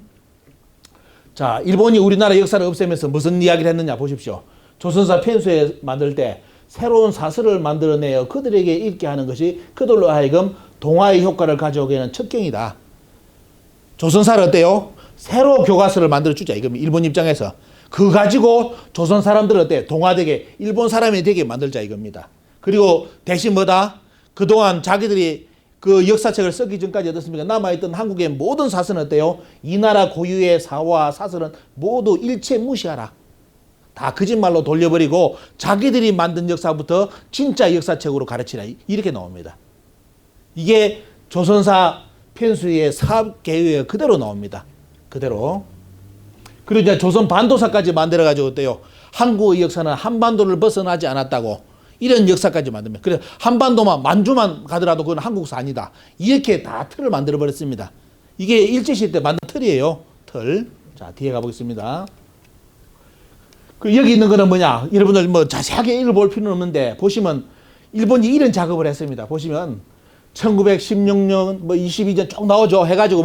자, 일본이 우리나라 역사를 없애면서 무슨 이야기를 했느냐 보십시오. 조선사 편수에 만들 때 새로운 사설을 만들어내어 그들에게 읽게 하는 것이 그들로 하여금 동화의 효과를 가져오게 하는 첩경이다. 조선사를 어때요? 새로 교과서를 만들어주자. 이겁니다. 일본 입장에서. 그거 가지고 조선 사람들을 어때요? 동화되게, 일본 사람이 되게 만들자 이겁니다. 그리고 대신 그동안 자기들이 그 역사책을 쓰기 전까지 어떻습니까? 남아있던 한국의 모든 사설은 어때요? 이 나라 고유의 사화와 사설은 모두 일체 무시하라. 다 거짓말로 돌려버리고 자기들이 만든 역사부터 진짜 역사책으로 가르치라. 이렇게 나옵니다. 이게 조선사 편수의 사업 계획에 그대로 나옵니다. 그대로. 그리고 이제 조선 반도사까지 만들어가지고 어때요? 한국의 역사는 한반도를 벗어나지 않았다고. 이런 역사까지 만들면. 그래서 한반도만, 만주만 가더라도 그건 한국사 아니다. 이렇게 다 틀을 만들어버렸습니다. 이게 일제시대 때 만든 틀이에요. 틀. 자, 뒤에 가보겠습니다. 그 여기 있는 거는 여러분들 자세하게 읽어볼 필요는 없는데, 보시면 일본이 이런 작업을 했습니다. 보시면 1916년 22년 쭉 나오죠. 해가지고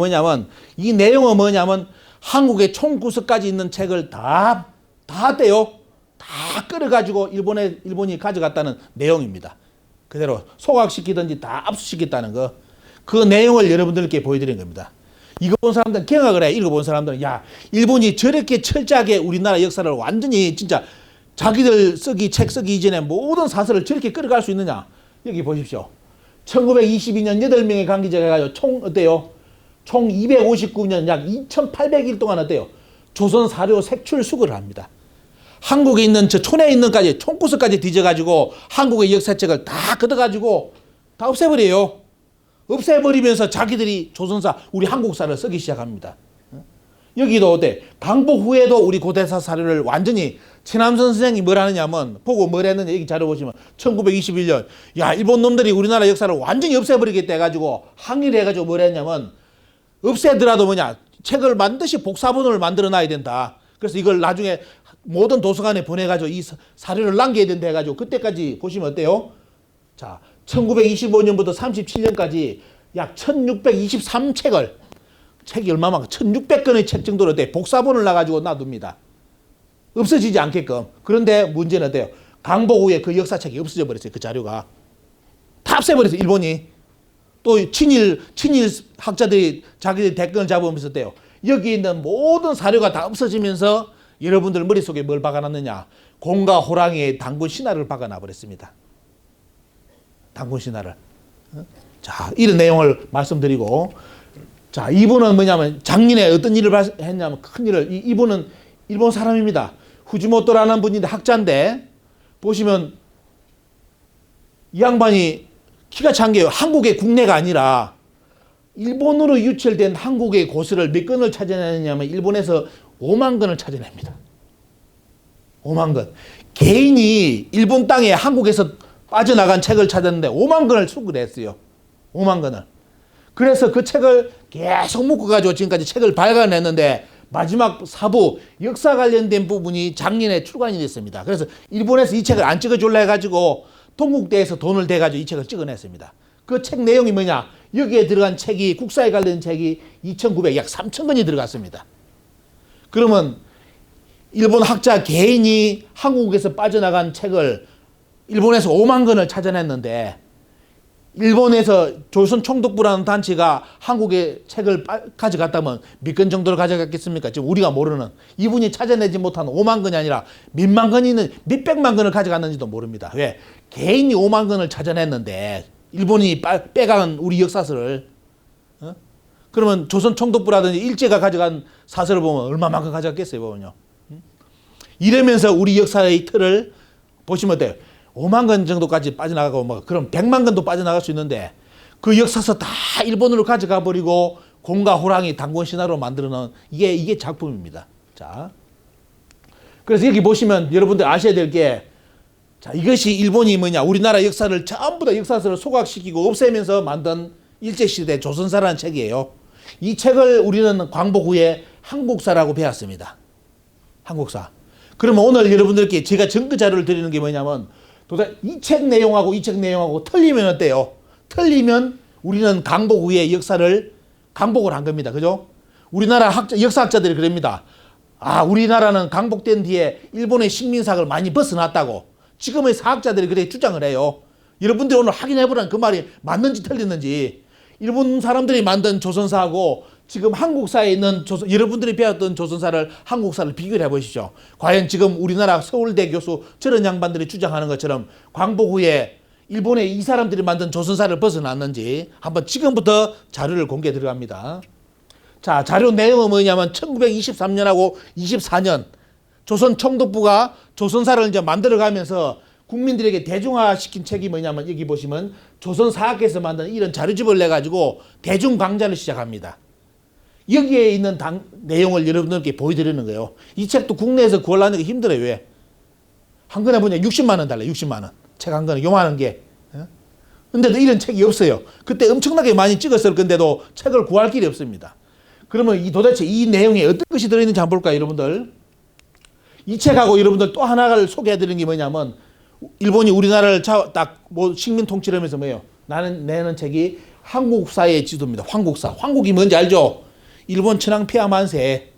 이 내용은 한국의 총구석까지 있는 책을 다 떼요. 다 끌어가지고 일본이 가져갔다는 내용입니다. 그대로 소각시키든지 다 압수시켰다는 거. 그 내용을 여러분들께 보여드린 겁니다. 이거 본 사람들은 경악을 해. 읽어본 사람들은 야, 일본이 저렇게 철저하게 우리나라 역사를 완전히 진짜 자기들 책 쓰기 이전에 모든 사설을 저렇게 끌어갈 수 있느냐. 여기 보십시오. 1922년 8명의 관계자가 해가지고 총 어때요? 총 259년 약 2800일 동안 어때요? 조선 사료 색출 수거를 합니다. 한국에 있는 저 촌에 있는 까지 총구석까지 뒤져가지고 한국의 역사책을 다 걷어가지고 다 없애버려요. 없애버리면서 자기들이 조선사, 우리 한국사를 쓰기 시작합니다. 여기도 어때? 강복 후에도 우리 고대사 사료를 완전히 최남선 선생이 뭘 하느냐면 보고 뭘 했느냐 여기 자료 보시면 1921년 야 일본 놈들이 우리나라 역사를 완전히 없애버리겠다 해가지고 항의를 해가지고 뭘 했냐면 없애더라도 뭐냐 책을 반드시 복사본을 만들어 놔야 된다. 그래서 이걸 나중에 모든 도서관에 보내가지고 이 사료를 남겨야 된다 해가지고 그때까지 보시면 어때요? 자 1925년부터 37년까지 약 1623책을 책이 얼마만큼 1600권의 책 정도로 돼 복사본을 놔가지고 놔둡니다. 없어지지 않게끔. 그런데 문제는 어때요? 강복 후에 그 역사책이 없어져 버렸어요. 그 자료가 다 없애버렸어요. 일본이. 또 친일 학자들이 자기들 대권을 잡으면서 어때요? 여기 있는 모든 사료가 다 없어지면서 여러분들 머릿속에 뭘 박아놨느냐? 곰과 호랑이의 단군 신화를 박아놔 버렸습니다. 단군 신화를. 자, 이런 내용을 말씀드리고 자, 이분은 뭐냐면 작년에 어떤 일을 했냐면 큰 일을 이분은 일본 사람입니다. 후지모토라는 분인데 학자인데 보시면 이 양반이 키가 찬 게요. 한국의 국내가 아니라 일본으로 유출된 한국의 고수를 몇 건을 찾아내느냐면 일본에서 5만 건을 찾아냅니다. 5만 건. 개인이 일본 땅에 한국에서 빠져나간 책을 찾았는데 5만 건을 수급을 했어요. 5만 건을. 그래서 그 책을 계속 묶어가지고 지금까지 책을 발간했는데 마지막 사부 역사 관련된 부분이 작년에 출간이 됐습니다. 그래서 일본에서 이 책을 안 찍어줄라 해가지고 동국대에서 돈을 대가지고 이 책을 찍어냈습니다. 그 책 내용이 뭐냐? 여기에 들어간 책이 국사에 관련 책이 2,900, 약 3,000권이 들어갔습니다. 그러면 일본 학자 개인이 한국에서 빠져나간 책을 일본에서 5만 권을 찾아냈는데 일본에서 조선총독부라는 단체가 한국의 책을 가져갔다면 몇 건 정도를 가져갔겠습니까? 지금 우리가 모르는 이분이 찾아내지 못한 5만 건이 아니라 몇만 건이 있는 몇백만 건을 가져갔는지도 모릅니다. 왜? 개인이 5만 건을 찾아냈는데 일본이 빼간 우리 역사서를 그러면 조선총독부라든지 일제가 가져간 사설을 보면 얼마만큼 가져갔겠어요? 보면요. 이러면서 우리 역사의 틀을 보시면 어때요? 5만 건 정도까지 빠져나가고 뭐 그럼 100만 건도 빠져나갈 수 있는데 그 역사서 다 일본으로 가져가 버리고 곰과 호랑이 단군 신화로 만들어 놓은 이게 작품입니다. 자. 그래서 여기 보시면 여러분들 아셔야 될 게 자, 이것이 일본이 뭐냐? 우리나라 역사를 전부 다 역사서를 소각시키고 없애면서 만든 일제시대 조선사라는 책이에요. 이 책을 우리는 광복 후에 한국사라고 배웠습니다. 한국사. 그러면 오늘 여러분들께 제가 증거 자료를 드리는 게 뭐냐면 도대체 이 책 내용하고 이 책 내용하고 틀리면 어때요? 틀리면 우리는 강복 후에 역사를 강복을 한 겁니다. 그죠? 우리나라 역사학자들이 그럽니다. 아, 우리나라는 강복된 뒤에 일본의 식민사학을 많이 벗어났다고. 지금의 사학자들이 그렇게 주장을 해요. 여러분들이 오늘 확인해보라는 그 말이 맞는지 틀렸는지. 일본 사람들이 만든 조선사하고 지금 한국사에 있는 여러분들이 배웠던 조선사를 한국사를 비교를 해보시죠. 과연 지금 우리나라 서울대 교수 저런 양반들이 주장하는 것처럼 광복 후에 일본에 이 사람들이 만든 조선사를 벗어났는지 한번 지금부터 자료를 공개 들어갑니다. 자, 자료 내용은 뭐냐면 1923년하고 24년 조선 총독부가 조선사를 이제 만들어가면서 국민들에게 대중화시킨 책이 뭐냐면 여기 보시면 조선사학회에서 만든 이런 자료집을 내가지고 대중 강좌를 시작합니다. 여기에 있는 내용을 여러분들께 보여드리는 거예요. 이 책도 국내에서 구하려는 게 힘들어요. 왜? 한 권에 보니까 60만 원 달래. 60만 원. 책 한 권에 요만한 게. 근데도 이런 책이 없어요. 그때 엄청나게 많이 찍었을 건데도 책을 구할 길이 없습니다. 그러면 도대체 이 내용에 어떤 것이 들어있는지 한번 볼까요, 여러분들? 이 책하고 여러분들 또 하나를 소개해드리는 게 뭐냐면 일본이 우리나라를 딱 식민 통치를 하면서 뭐예요? 내는 책이 한국사의 지도입니다. 황국사. 황국이 뭔지 알죠? 일본 천황 폐하 만세.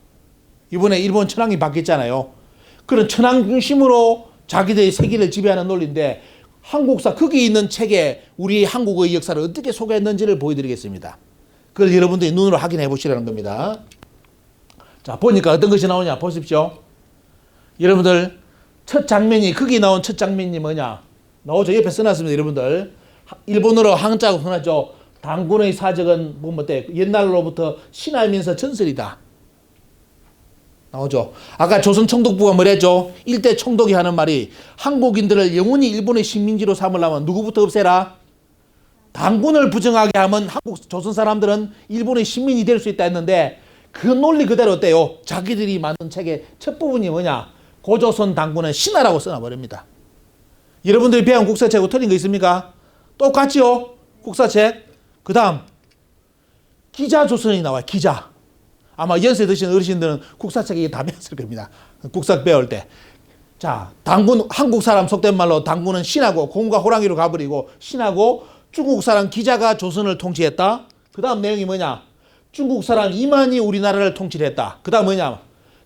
이번에 일본 천황이 바뀌었잖아요. 그런 천황 중심으로 자기들의 세계를 지배하는 논리인데 한국사 거기 있는 책에 우리 한국의 역사를 어떻게 소개했는지를 보여드리겠습니다. 그걸 여러분들이 눈으로 확인해 보시라는 겁니다. 자, 보니까 어떤 것이 나오냐 보십시오. 여러분들 첫 장면이 거기 나온 첫 장면이 뭐냐 나오죠. 옆에 써놨습니다. 여러분들 일본어로 한자로 써놨죠. 단군의 사적은 뭐 어때? 옛날로부터 신하면서 전설이다. 나오죠. 아까 조선 총독부가 뭐랬죠? 일대 총독이 하는 말이 한국인들을 영원히 일본의 식민지로 삼으려면 누구부터 없애라? 당군을 부정하게 하면 한국 조선 사람들은 일본의 식민이 될 수 있다 했는데 그 논리 그대로 어때요? 자기들이 만든 책의 첫 부분이 뭐냐? 고조선 당군은 신하라고 써놔버립니다. 여러분들이 배운 국사책하고 틀린 거 있습니까? 똑같지요? 국사책. 그 다음 기자조선이 나와요. 기자. 아마 연세 드신 어르신들은 국사책에 다 배웠을 겁니다. 국사 배울 때. 자, 당군, 한국 사람 속된 말로 당군은 신하고 곰과 호랑이로 가버리고 신하고 중국 사람 기자가 조선을 통치했다. 그 다음 내용이 뭐냐? 중국 사람 2만이 우리나라를 통치를 했다. 그 다음 뭐냐?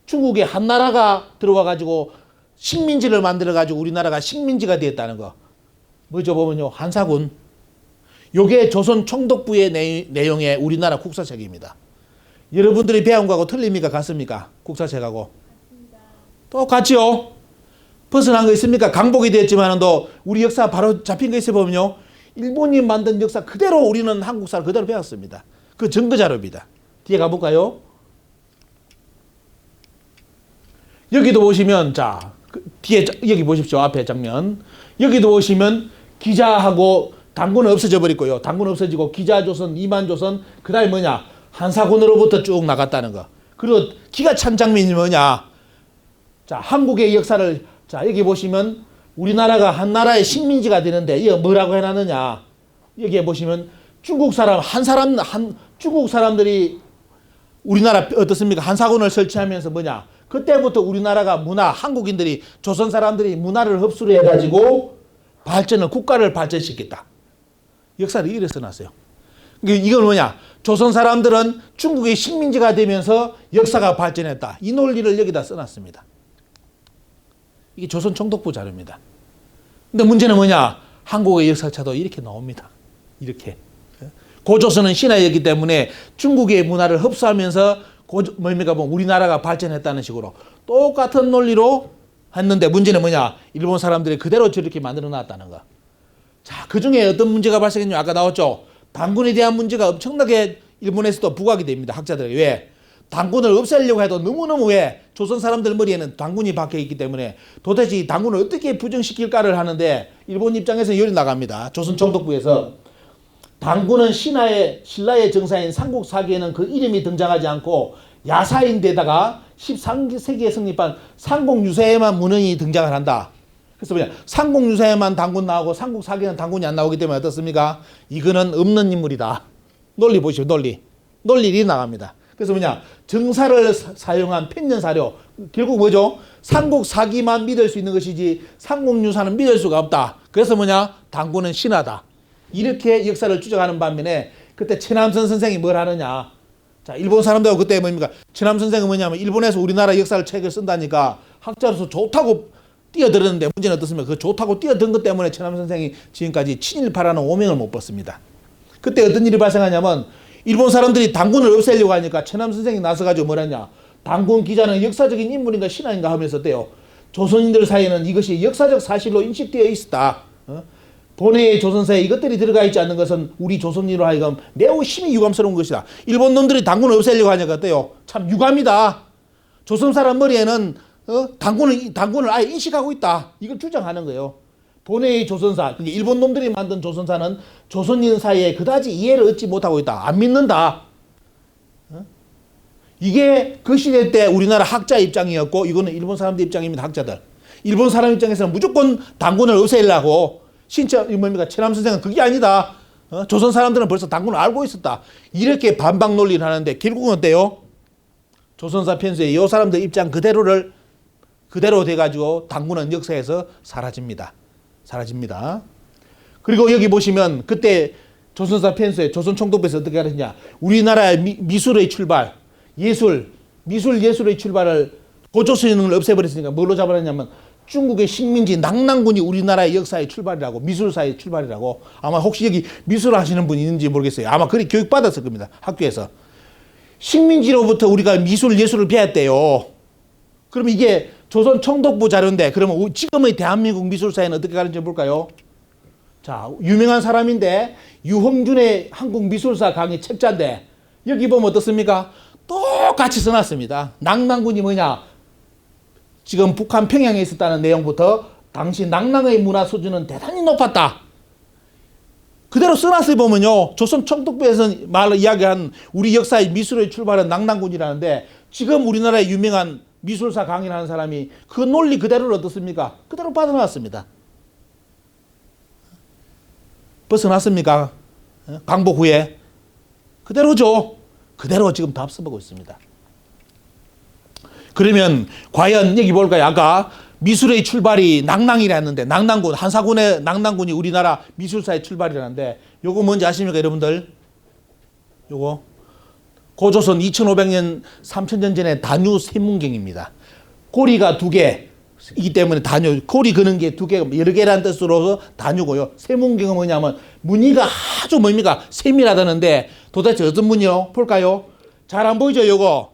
중국에 한 나라가 들어와가지고 식민지를 만들어가지고 우리나라가 식민지가 되었다는 거. 뭐죠? 보면요. 한사군. 요게 조선 총독부의 내용의 우리나라 국사책입니다. 여러분들이 배운 거하고 틀립니까? 같습니까? 국사책하고. 똑같지요? 벗어난 거 있습니까? 강복이 됐지만도 우리 역사 바로 잡힌 거 있어 보면요. 일본이 만든 역사 그대로 우리는 한국사를 그대로 배웠습니다. 그 증거 자료입니다. 뒤에 가볼까요? 여기도 보시면 자 뒤에 여기 보십시오. 앞에 장면. 여기도 보시면 기자하고 당군은 없어져 버렸고요. 당군은 없어지고 기자조선, 이만조선 그 다음에 뭐냐? 한사군으로부터 쭉 나갔다는 거. 그리고 기가 찬 장면이 뭐냐? 자, 한국의 역사를 자 여기 보시면 우리나라가 한 나라의 식민지가 되는데 이거 뭐라고 해놨느냐? 여기에 보시면 중국 사람들이 우리나라 어떻습니까? 한사군을 설치하면서 뭐냐? 그때부터 우리나라가 문화, 한국인들이 조선 사람들이 문화를 흡수를 해가지고 국가를 발전시켰다. 역사를 이래 써놨어요. 이건 뭐냐? 조선 사람들은 중국의 식민지가 되면서 역사가 발전했다. 이 논리를 여기다 써놨습니다. 이게 조선 총독부 자료입니다. 근데 문제는 뭐냐? 한국의 역사차도 이렇게 나옵니다. 이렇게. 고조선은 신하였기 때문에 중국의 문화를 흡수하면서 우리나라가 발전했다는 식으로 똑같은 논리로 했는데 문제는 뭐냐? 일본 사람들이 그대로 저렇게 만들어 놨다는 거. 자, 그 중에 어떤 문제가 발생했냐? 아까 나왔죠? 당군에 대한 문제가 엄청나게 일본에서도 부각이 됩니다. 학자들에게. 왜? 당군을 없애려고 해도 너무너무 왜? 조선 사람들 머리에는 당군이 박혀 있기 때문에 도대체 이 당군을 어떻게 부정시킬까를 하는데 일본 입장에서 열이 나갑니다. 조선 총독부에서 당군은 신라의 정사인 삼국사기에는 그 이름이 등장하지 않고 야사인데다가 13세기에 성립한 삼국유사에만 문헌이 등장을 한다. 그래서 뭐냐? 삼국유사에만 당군 나오고 삼국사기에는 당군이 안 나오기 때문에 어떻습니까? 이거는 없는 인물이다. 논리 보시오. 논리이 나갑니다. 그래서 뭐냐? 정사를 사용한 편년사료. 결국 뭐죠? 삼국사기만 믿을 수 있는 것이지 삼국유사는 믿을 수가 없다. 그래서 뭐냐? 당군은 신하다. 이렇게 역사를 추적하는 반면에 그때 최남선 선생이 뭘 하느냐? 자, 일본 사람들하고 그때 뭡니까? 최남 선생은 뭐냐면 일본에서 우리나라 역사를 책을 쓴다니까 학자로서 좋다고 뛰어들었는데 문제는 어떻습니까? 그 좋다고 뛰어든 것 때문에 최남 선생이 지금까지 친일파라는 오명을 못 벗습니다. 그때 어떤 일이 발생하냐면 일본 사람들이 당군을 없애려고 하니까 최남 선생이 나서가지고 뭐랬냐? 당군 기자는 역사적인 인물인가 신하인가 하면서 어때요? 조선인들 사이에는 이것이 역사적 사실로 인식되어 있었다. 본회의 조선사에 이것들이 들어가 있지 않는 것은 우리 조선인으로 하여금 매우 심히 유감스러운 것이다. 일본 놈들이 당군을 없애려고 하니까 어때요? 참 유감이다. 조선 사람 머리에는 당군을 아예 인식하고 있다. 이걸 주장하는 거예요. 본회의 조선사, 일본 놈들이 만든 조선사는 조선인 사이에 그다지 이해를 얻지 못하고 있다. 안 믿는다. 이게 그 시대 때 우리나라 학자 입장이었고 이거는 일본 사람들 입장입니다. 학자들. 일본 사람 입장에서는 무조건 당군을 없애려고 최남 선생은 그게 아니다. 조선 사람들은 벌써 당군을 알고 있었다. 이렇게 반박 논리를 하는데 결국은 어때요? 조선사 편수에 이 사람들 입장 그대로 돼가지고 당군은 역사에서 사라집니다. 그리고 여기 보시면 그때 조선사 편수에 조선 총독부에서 어떻게 하느냐? 우리나라의 미술의 출발, 예술의 출발을 고조선을 없애버렸으니까 뭘로 잡아놨냐면 중국의 식민지 낙랑군이 우리나라의 역사의 출발이라고, 미술사의 출발이라고. 아마 혹시 여기 미술 하시는 분이 있는지 모르겠어요. 아마 그렇게 교육받았을 겁니다. 학교에서. 식민지로부터 우리가 예술을 배웠대요. 그러면 이게 조선 총독부 자료인데 그러면 지금의 대한민국 미술사에는 어떻게 가는지 볼까요? 자, 유명한 사람인데 유홍준의 한국 미술사 강의 책자인데 여기 보면 어떻습니까? 똑같이 써놨습니다. 낙랑군이 뭐냐? 지금 북한 평양에 있었다는 내용부터 당시 낙랑의 문화 수준은 대단히 높았다. 그대로 써놨어요. 보면요. 조선 총독부에서 말로 이야기한 우리 역사의 미술의 출발은 낙랑군이라는데 지금 우리나라의 유명한 미술사 강의하는 사람이 그 논리 그대로를 어떻습니까? 그대로 받아놨습니다. 벗어났습니까? 광복 후에? 그대로죠. 그대로 지금 다 써보고 있습니다. 그러면 과연 여기 볼까요? 아까 미술의 출발이 낙랑이라는데 낙랑군, 한사군의 낙랑군이 우리나라 미술사의 출발이라는데 요거 뭔지 아십니까 여러분들? 요거 고조선 2500년 3000년 전에 단유 세문경입니다. 고리가 2개이기 때문에 단유, 고리 그는 게 2개, 여러 개라는 뜻으로 단유고요. 세문경은 뭐냐면 무늬가 아주 뭡니까? 세밀하다는데 도대체 어떤 무늬요? 볼까요? 잘 안 보이죠 요거?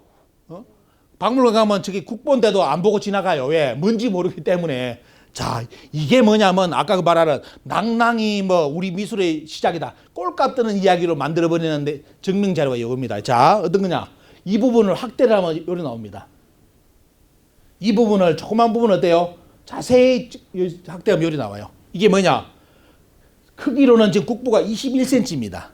박물관 가면 저기 국본데도 안 보고 지나가요. 왜? 뭔지 모르기 때문에. 자, 이게 뭐냐면 아까 그 말하는 낙랑이 뭐 우리 미술의 시작이다. 꼴값 드는 이야기로 만들어버리는데 증명 자료가 이겁니다. 자, 어떤 거냐? 이 부분을 확대를 하면 요리 나옵니다. 이 부분을 조그만 부분 어때요? 자세히 확대하면 요리 나와요. 이게 뭐냐? 크기로는 지금 국부가 21cm입니다.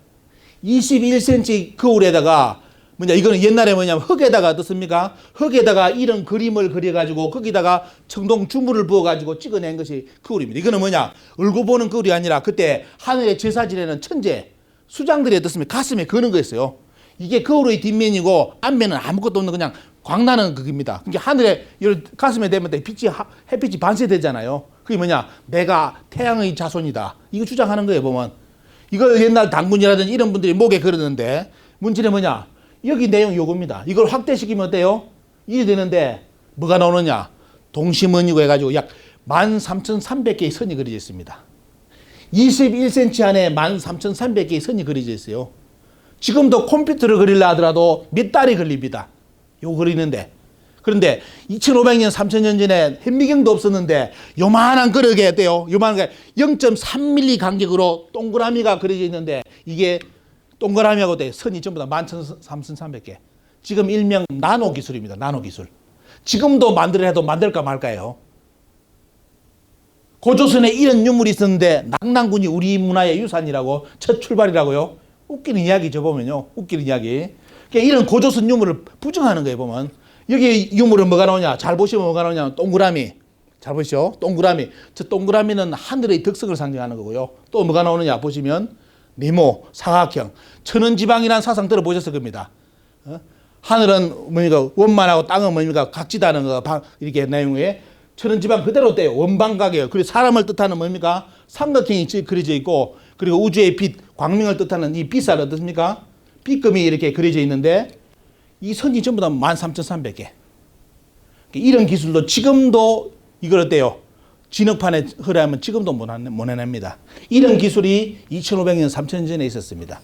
21cm 거울에다가 뭐냐, 이거는 옛날에 뭐냐면 흙에다가 어떻습니까? 흙에다가 이런 그림을 그려가지고 거기다가 청동 주물을 부어가지고 찍어낸 것이 거울입니다. 이거는 뭐냐? 얼굴 보는 거울이 아니라 그때 하늘의 제사 지내는 천재 수장들이 어떻습니까? 가슴에 거는 거였어요. 이게 거울의 뒷면이고 앞면은 아무것도 없는 그냥 광나는 그겁니다. 그러니까 하늘에 가슴에 대면 햇빛이 반사되잖아요. 그게 뭐냐? 내가 태양의 자손이다. 이거 주장하는 거예요, 보면. 이걸 옛날 당군이라든지 이런 분들이 목에 걸었는데 문제는 뭐냐? 여기 내용 요겁니다. 이걸 확대시키면 어때요? 이게 되는데 뭐가 나오느냐? 동심원이고 해가지고 약 13,300개의 선이 그려져 있습니다. 21cm 안에 13,300개의 선이 그려져 있어요. 지금도 컴퓨터를 그리려 하더라도 몇 달이 걸립니다. 요거 그리는데. 그런데 2500년, 3000년 전에 현미경도 없었는데 요만한 그릇에 어때요? 요만한 게 0.3mm 간격으로 동그라미가 그려져 있는데 이게 동그라미하고 선이 전부 다 13,300개. 지금 일명 나노 기술입니다. 나노 기술. 지금도 만들어 해도 만들까 말까요? 고조선에 이런 유물이 있었는데 낙랑군이 우리 문화의 유산이라고 첫 출발이라고요. 웃기는 이야기죠 보면요. 웃기는 이야기. 그러니까 이런 고조선 유물을 부정하는 거예요 보면. 여기 유물은 뭐가 나오냐? 잘 보시면 뭐가 나오냐? 동그라미. 잘 보시죠. 동그라미. 저 동그라미는 하늘의 덕석을 상징하는 거고요. 또 뭐가 나오느냐 보시면 네모, 사각형, 천원지방이라는 사상 들어보셨을 겁니다. 하늘은 뭡니까? 원만하고 땅은 뭡니까? 각지다는 거, 이렇게 내용에 천원지방 그대로 돼요. 원방각이에요. 그리고 사람을 뜻하는 뭡니까? 삼각형이 그려져 있고, 그리고 우주의 빛, 광명을 뜻하는 이 빛살 어떻습니까? 빛금이 이렇게 그려져 있는데, 이 선이 전부 다 13,300개. 이런 기술도 지금도 이걸 어때요? 진흙판에 흐르면 지금도 못 해냅니다. 이런 기술이 2500년, 3000년 전에 있었습니다.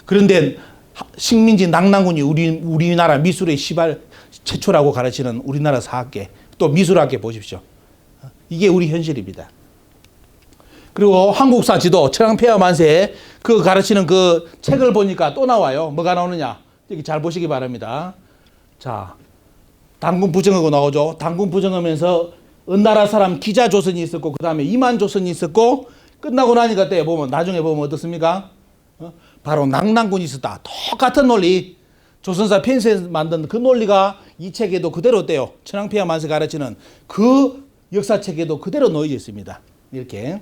그런데 식민지 낙랑군이 우리나라 미술의 시발 최초라고 가르치는 우리나라 사학계, 또 미술학계 보십시오. 이게 우리 현실입니다. 그리고 한국사 지도, 천황폐하 만세 그 가르치는 그 책을 보니까 또 나와요. 뭐가 나오느냐? 여기 잘 보시기 바랍니다. 자, 당군 부정하고 나오죠. 당군 부정하면서 은나라 사람 기자조선이 있었고 그 다음에 이만조선이 있었고 끝나고 나니까 때 보면 나중에 보면 어떻습니까? 바로 낙랑군이 있었다. 똑같은 논리. 조선사 편지에서 만든 그 논리가 이 책에도 그대로 어때요? 천황폐하 만세 가르치는 그 역사책에도 그대로 놓여져 있습니다. 이렇게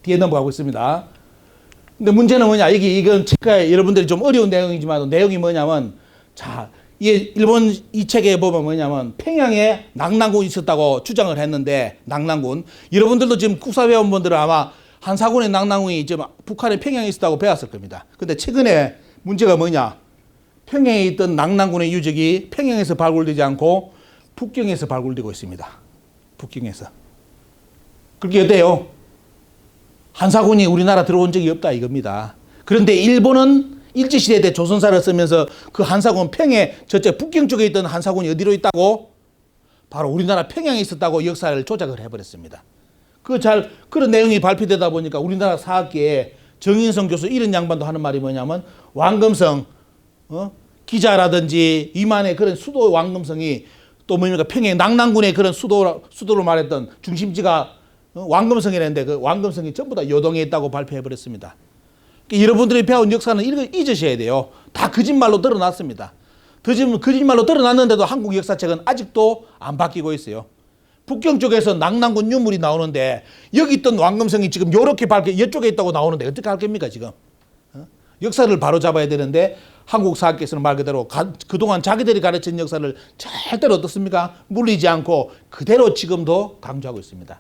뒤에 넘어가고 있습니다. 근데 문제는 뭐냐? 이건 책에 여러분들이 좀 어려운 내용이지만 내용이 뭐냐면 자, 이게 일본 이 책에 보면 뭐냐면 평양에 낙랑군이 있었다고 주장을 했는데 낙랑군 여러분들도 지금 국사 배운 분들은 아마 한사군의 낙랑군이 지금 북한의 평양에 있었다고 배웠을 겁니다. 근데 최근에 문제가 뭐냐? 평양에 있던 낙랑군의 유적이 평양에서 발굴되지 않고 북경에서 발굴되고 있습니다. 북경에서. 그게 어때요? 한사군이 우리나라 들어온 적이 없다 이겁니다. 그런데 일본은 일제시대 때 조선사를 쓰면서 그 한사군 평해 저쪽 북경 쪽에 있던 한사군이 어디로 있다고? 바로 우리나라 평양에 있었다고 역사를 조작을 해버렸습니다. 그런 내용이 발표되다 보니까 우리나라 사학계에 정인성 교수 이런 양반도 하는 말이 뭐냐면 왕금성 기자라든지 이만의 그런 수도 왕금성이 또 뭡니까 평양 낙랑군의 그런 수도로 말했던 중심지가 왕금성이라는데 그 왕금성이 전부 다 요동에 있다고 발표해 버렸습니다. 그러니까 여러분들이 배운 역사는 이걸 잊으셔야 돼요. 다 거짓말로 드러났습니다. 거짓말로 드러났는데도 한국 역사책은 아직도 안 바뀌고 있어요. 북경 쪽에서 낙랑군 유물이 나오는데 여기 있던 왕금성이 지금 이렇게 밝게 이쪽에 있다고 나오는데 어떻게 할 겁니까 지금? 역사를 바로 잡아야 되는데 한국 사학계에서는 말 그대로 그동안 자기들이 가르친 역사를 절대로 어떻습니까? 물리지 않고 그대로 지금도 강조하고 있습니다.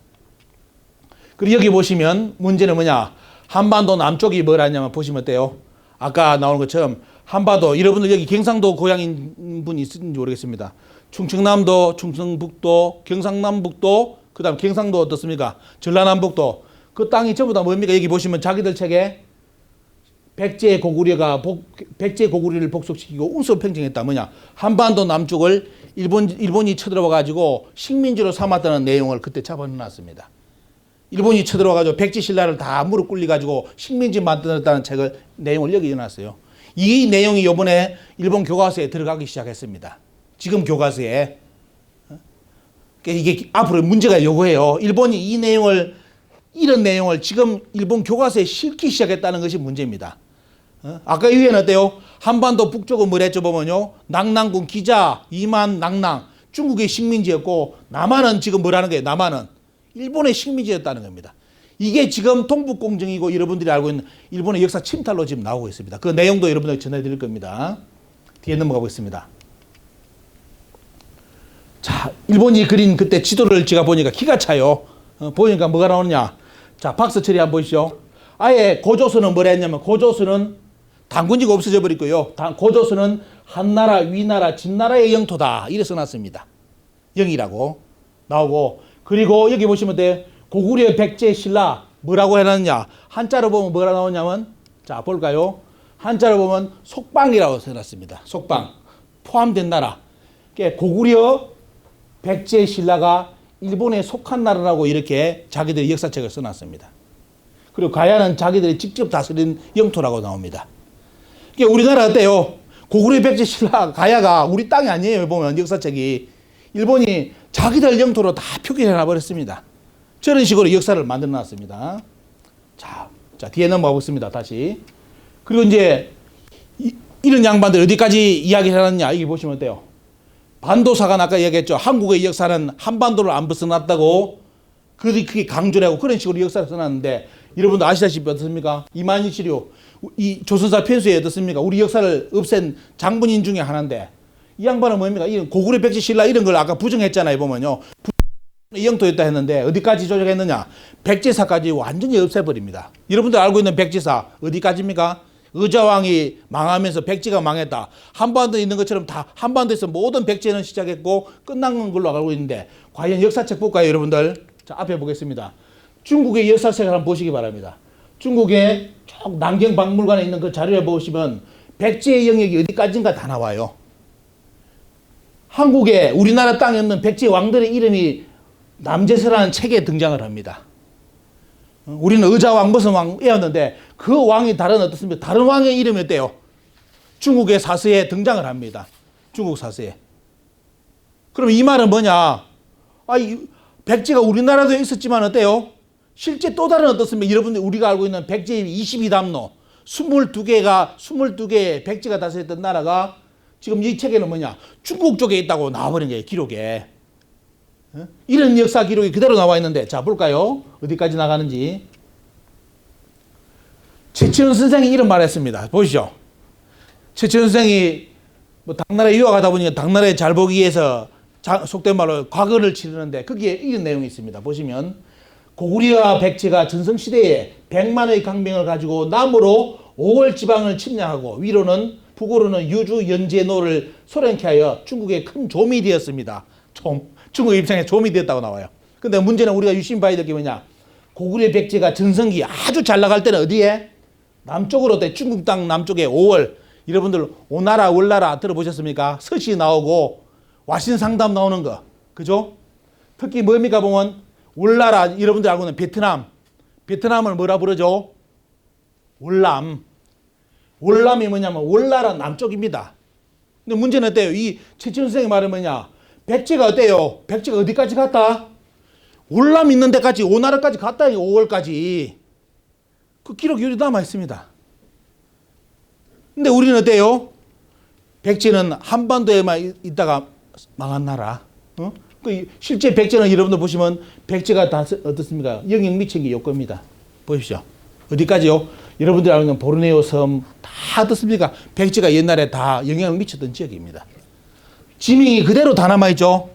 그리고 여기 보시면 문제는 뭐냐? 한반도 남쪽이 뭐라냐면 보시면 어때요? 아까 나오는 것처럼 한반도 여러분들 여기 경상도 고향인 분이 있는지 모르겠습니다. 충청남도, 충청북도, 경상남북도, 그 다음 경상도 어떻습니까? 전라남북도 그 땅이 전부 다 뭡니까? 여기 보시면 자기들 책에 백제 고구려를 복속시키고 운수 평정했다. 뭐냐? 한반도 남쪽을 일본이 쳐들어와 가지고 식민지로 삼았다는 내용을 그때 잡아놨습니다. 일본이 쳐들어와 가지고 백제 신라를 다 무릎 꿇리 가지고 식민지 만들었다는 책을 내용을 여기 넣어놨어요. 이 내용이 이번에 일본 교과서에 들어가기 시작했습니다. 지금 교과서에. 그러니까 이게 앞으로 문제가 요거예요. 일본이 이런 내용을 지금 일본 교과서에 실기 시작했다는 것이 문제입니다. 아까 위에는 어때요? 한반도 북쪽은 뭐랬죠 보면요. 낙랑군 기자, 이만 낙랑, 중국의 식민지였고 남한은 지금 뭐라는 거예요? 남한은 일본의 식민지였다는 겁니다. 이게 지금 동북공정이고 여러분들이 알고 있는 일본의 역사 침탈로 지금 나오고 있습니다. 그 내용도 여러분들 전해드릴 겁니다. 뒤에 넘어가 보겠습니다. 자, 일본이 그린 그때 지도를 제가 보니까 기가 차요. 보니까 뭐가 나오느냐. 자, 박스 처리 한번 보시죠. 아예 고조선은 뭐라 했냐면 고조선은 단군지가 없어져 버리고요. 고조선은 한나라, 위나라, 진나라의 영토다. 이래 써놨습니다. 영이라고 나오고 그리고 여기 보시면 돼. 고구려 백제 신라 뭐라고 해놨느냐. 한자로 보면 뭐라 나오냐면 자 볼까요. 한자로 보면 속방이라고 써놨습니다. 속방 포함된 나라. 고구려 백제 신라가 일본에 속한 나라라고 이렇게 자기들이 역사책을 써놨습니다. 그리고 가야는 자기들이 직접 다스린 영토라고 나옵니다. 우리나라 어때요? 고구려 백제 신라 가야가 우리 땅이 아니에요. 보면 역사책이 일본이 자기들 영토로 다 표기해놔 버렸습니다. 저런 식으로 역사를 만들어 놨습니다. 자, 뒤에 넘어가 보겠습니다. 다시. 그리고 이제 이런 양반들 어디까지 이야기를 해놨냐. 여기 보시면 어때요? 반도사가 아까 얘기했죠. 한국의 역사는 한반도를 안 벗어났다고 그게 강조를 하고 그런 식으로 역사를 써놨는데 여러분도 아시다시피 어떻습니까? 이만희치료 이 조선사 편수에 어떻습니까? 우리 역사를 없앤 장본인 중에 하나인데 이 양반은 뭡니까? 이런 고구려 백제 신라 이런 걸 아까 부정했잖아요. 보면요. 영토였다 했는데 어디까지 조작했느냐? 백제사까지 완전히 없애버립니다. 여러분들 알고 있는 백제사 어디까지입니까? 의자왕이 망하면서 백제가 망했다. 한반도에 있는 것처럼 다 한반도에서 모든 백제는 시작했고 끝난 걸로 알고 있는데 과연 역사책 볼까요, 여러분들? 자, 앞에 보겠습니다. 중국의 역사책을 한번 보시기 바랍니다. 중국의 쭉 남경박물관에 있는 그 자료를 보시면 백제의 영역이 어디까지인가 다 나와요. 한국에 우리나라 땅에 없는 백제 왕들의 이름이 남제서라는 책에 등장을 합니다. 우리는 의자왕 무슨 왕이었는데 그 왕이 다른 어떻습니까? 다른 왕의 이름이 어때요? 중국의 사서에 등장을 합니다. 중국 사서에. 그럼 이 말은 뭐냐? 백제가 우리나라도 있었지만 어때요? 실제 또 다른 어떻습니까? 여러분들 우리가 알고 있는 백제의 22담로 22개의 백제가 다스렸던 나라가 지금 이 책에는 뭐냐? 중국 쪽에 있다고 나와버린 거예요. 기록에. 이런 역사 기록이 그대로 나와 있는데 자 볼까요? 어디까지 나가는지. 최치원 선생이 이런 말을 했습니다. 보시죠. 최치원 선생이 당나라에 유학하다 보니까 당나라에 잘 보기 위해서 속된 말로 과거를 치르는데 거기에 이런 내용이 있습니다. 보시면 고구려와 백제가 전성시대에 100만의 강병을 가지고 남으로 5월 지방을 침략하고 위로는 북으로는 유주, 연제노를 소련케 하여 중국의 큰 좀이 되었습니다. 중국 입장에 좀이 됐다고 나와요. 근데 문제는 우리가 유심히 봐야 될 게 뭐냐. 고구려 백제가 전성기 아주 잘 나갈 때는 어디에? 남쪽으로 중국 땅 남쪽에 5월. 여러분들 오나라 월나라 들어보셨습니까? 서시 나오고 와신상담 나오는 거. 그죠? 특히 뭡니까 보면 월나라 여러분들 알고 있는 베트남을 뭐라 부르죠? 월남. 월남이 뭐냐면 월나라 남쪽입니다. 근데 문제는 어때요? 이 최치원 선생님 말은 뭐냐? 백제가 어때요? 백제가 어디까지 갔다? 월남 있는 데까지, 오나라까지 갔다, 5월까지. 그 기록이 여기 남아 있습니다. 근데 우리는 어때요? 백제는 한반도에만 있다가 망한 나라. 그 실제 백제는 여러분들 보시면 백제가 다 어떻습니까? 영향 미친 게 요겁니다. 보십시오. 어디까지요? 여러분들이 알고 있는 보르네오 섬 다 어떻습니까? 백제가 옛날에 다 영향을 미쳤던 지역입니다. 지명이 그대로 다 남아있죠.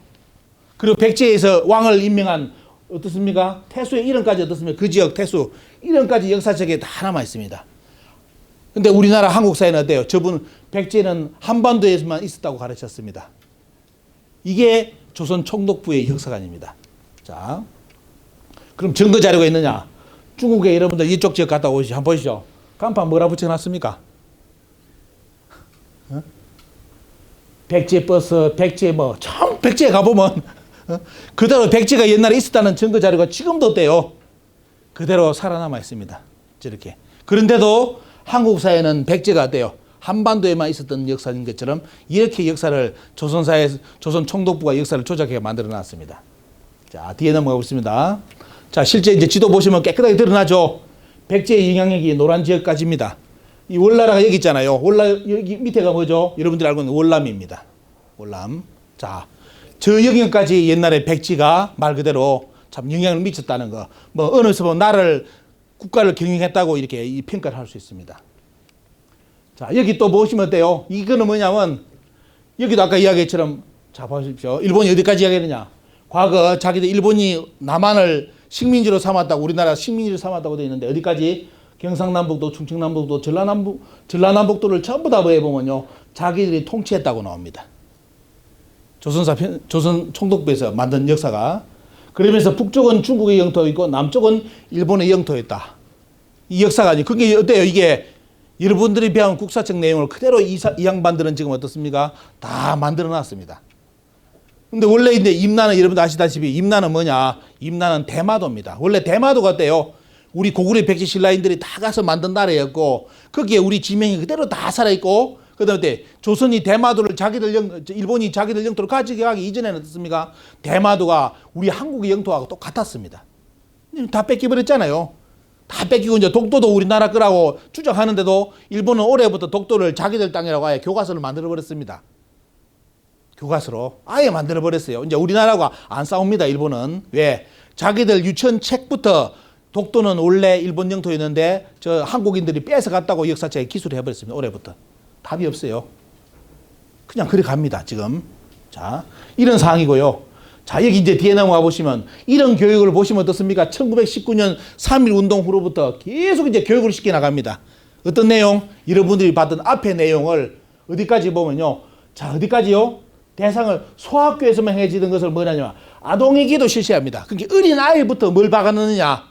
그리고 백제에서 왕을 임명한 어떻습니까? 태수의 이름까지 어떻습니까? 그 지역 태수 이름까지 역사책에 다 남아있습니다. 근데 우리나라 한국사회는 어때요? 저분 백제는 한반도에서만 있었다고 가르쳤습니다. 이게 조선 총독부의 역사관입니다. 자, 그럼 증거 자료가 있느냐? 중국에 여러분들 이쪽 지역 갔다 오시죠. 한번 보시죠. 간판 뭐라 붙여놨습니까? 백제 버스, 백제 뭐, 참 백제에 가보면 그대로 백제가 옛날에 있었다는 증거 자료가 지금도 어때요? 그대로 살아남아 있습니다. 저렇게. 그런데도 한국 사회는 백제가 어때요? 한반도에만 있었던 역사인 것처럼 이렇게 역사를 조선사회, 조선 총독부가 역사를 조작해 만들어 놨습니다. 자, 뒤에 넘어가 보겠습니다. 자, 실제 이제 지도 보시면 깨끗하게 드러나죠? 백제의 영향력이 노란 지역까지입니다. 이 월나라가 여기 있잖아요. 여기 밑에가 뭐죠? 여러분들이 알고 있는 월남입니다. 월남. 자, 저 영역까지 옛날에 백제가 말 그대로 참 영향을 미쳤다는 거. 뭐, 어느서 뭐 나라를, 국가를 경영했다고 이렇게 평가를 할 수 있습니다. 자, 여기 또 보시면 어때요? 이거는 뭐냐면, 여기도 아까 이야기처럼, 자, 보십시오. 일본이 어디까지 이야기했느냐? 과거 자기들 일본이 남한을 식민지로 삼았다고, 우리나라 식민지로 삼았다고 되어 있는데, 어디까지? 경상남북도, 충청남북도, 전라남북도를 전부 다 보면요, 자기들이 통치했다고 나옵니다. 조선 총독부에서 만든 역사가. 그러면서 북쪽은 중국의 영토이고 남쪽은 일본의 영토였다. 이 역사가, 그게 어때요? 이게 여러분들이 배운 국사책 내용을 그대로 이 양반들은 지금 어떻습니까? 다 만들어 놨습니다. 근데 원래 이제 임나는 여러분들 아시다시피 임나는 뭐냐? 임나는 대마도입니다. 원래 대마도가 어때요? 우리 고구려 백제 신라인들이 다 가서 만든 나라였고 거기에 우리 지명이 그대로 다 살아있고 그다음에 조선이 대마도를 일본이 자기들 영토로 가져가기 이전에는 어떻습니까? 대마도가 우리 한국의 영토하고 똑같았습니다. 다 뺏겨버렸잖아요. 다 뺏기고 이제 독도도 우리나라 거라고 주장하는데도 일본은 올해부터 독도를 자기들 땅이라고 아예 교과서를 만들어버렸습니다. 교과서로 아예 만들어버렸어요. 이제 우리나라가 안 싸웁니다. 일본은. 왜? 자기들 유치원 책부터 독도는 원래 일본 영토였는데 저 한국인들이 뺏어갔다고 역사책에 기술을 해버렸습니다. 올해부터. 답이 없어요. 그냥 그래 갑니다. 지금. 자, 이런 상황이고요. 자, 여기 이제 뒤에 넘어가 보시면 이런 교육을 보시면 어떻습니까? 1919년 3.1 운동 후로부터 계속 이제 교육을 시켜 나갑니다. 어떤 내용? 여러분들이 봤던 앞의 내용을 어디까지 보면요. 자, 어디까지요? 대상을 소학교에서만 행해지던 것을 뭐냐면 아동에게도 실시합니다. 그러니까 어린 아이부터 뭘 박아넣느냐?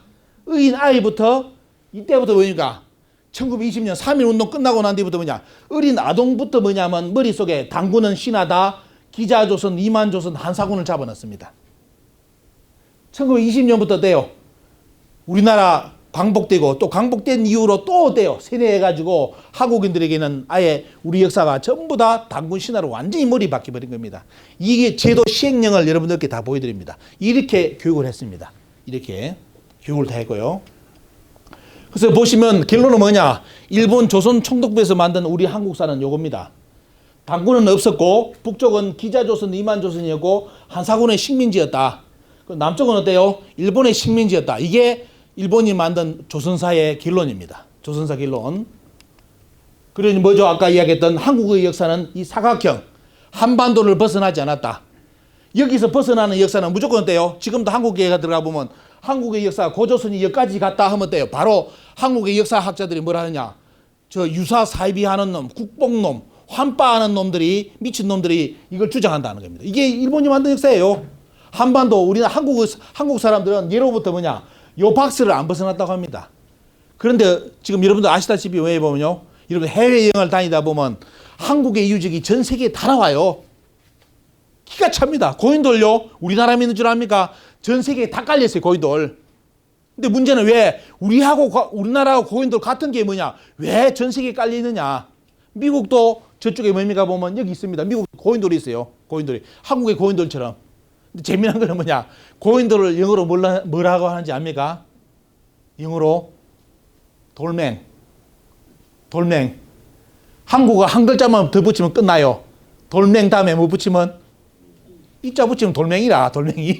어린 아이부터 이때부터 뭐니까 1920년 3.1 운동 끝나고 난 뒤부터 뭐냐? 어린 아동부터 뭐냐면 머릿속에 당군은 신하다, 기자조선, 이만조선, 한사군을 잡아놨습니다. 1920년부터 돼요. 우리나라 광복되고 또 광복된 이후로 또 돼요. 세뇌해가지고 한국인들에게는 아예 우리 역사가 전부 다 당군 신하로 완전히 머리 바뀌어버린 겁니다. 이게 제도 시행령을 여러분들께 다 보여드립니다. 이렇게 교육을 했습니다. 이렇게 교육을 다 했고요. 그래서 보시면 결론은 뭐냐? 일본 조선 총독부에서 만든 우리 한국사는 요겁니다. 당군은 없었고 북쪽은 기자조선, 이만조선이었고 한사군의 식민지였다. 남쪽은 어때요? 일본의 식민지였다. 이게 일본이 만든 조선사의 결론입니다. 조선사 결론. 그러니 뭐죠? 아까 이야기했던 한국의 역사는 이 사각형, 한반도를 벗어나지 않았다. 여기서 벗어나는 역사는 무조건 어때요? 지금도 한국에 들어가 보면 한국의 역사 고조선이 여기까지 갔다 하면 어때요? 바로 한국의 역사학자들이 뭐라 하느냐? 저 유사 사이비하는 놈, 국뽕놈, 환빠하는 놈들이, 미친 놈들이 이걸 주장한다는 겁니다. 이게 일본이 만든 역사예요. 한반도, 우리는 한국 사람들은 예로부터 뭐냐? 요 박스를 안 벗어났다고 합니다. 그런데 지금 여러분들 아시다시피 왜 보면요? 여러분 해외여행을 다니다 보면 한국의 유적이 전 세계에 다 나와요. 기가 찹니다. 고인돌요? 우리나라 믿는 줄 압니까? 전 세계에 다 깔려있어요, 고인돌. 근데 문제는 왜 우리나라하고 고인돌 같은 게 뭐냐? 왜 전 세계에 깔려있느냐? 미국도 저쪽에 뭡니까 보면 여기 있습니다. 미국 고인돌이 있어요. 고인돌이. 한국의 고인돌처럼. 근데 재미난 거는 뭐냐? 고인돌을 영어로 뭐라고 하는지 압니까? 영어로 돌멩. 돌멩. 한국어 한 글자만 더 붙이면 끝나요. 돌멩 다음에 뭐 붙이면? 이자 붙이면 돌멩이라, 돌멩이.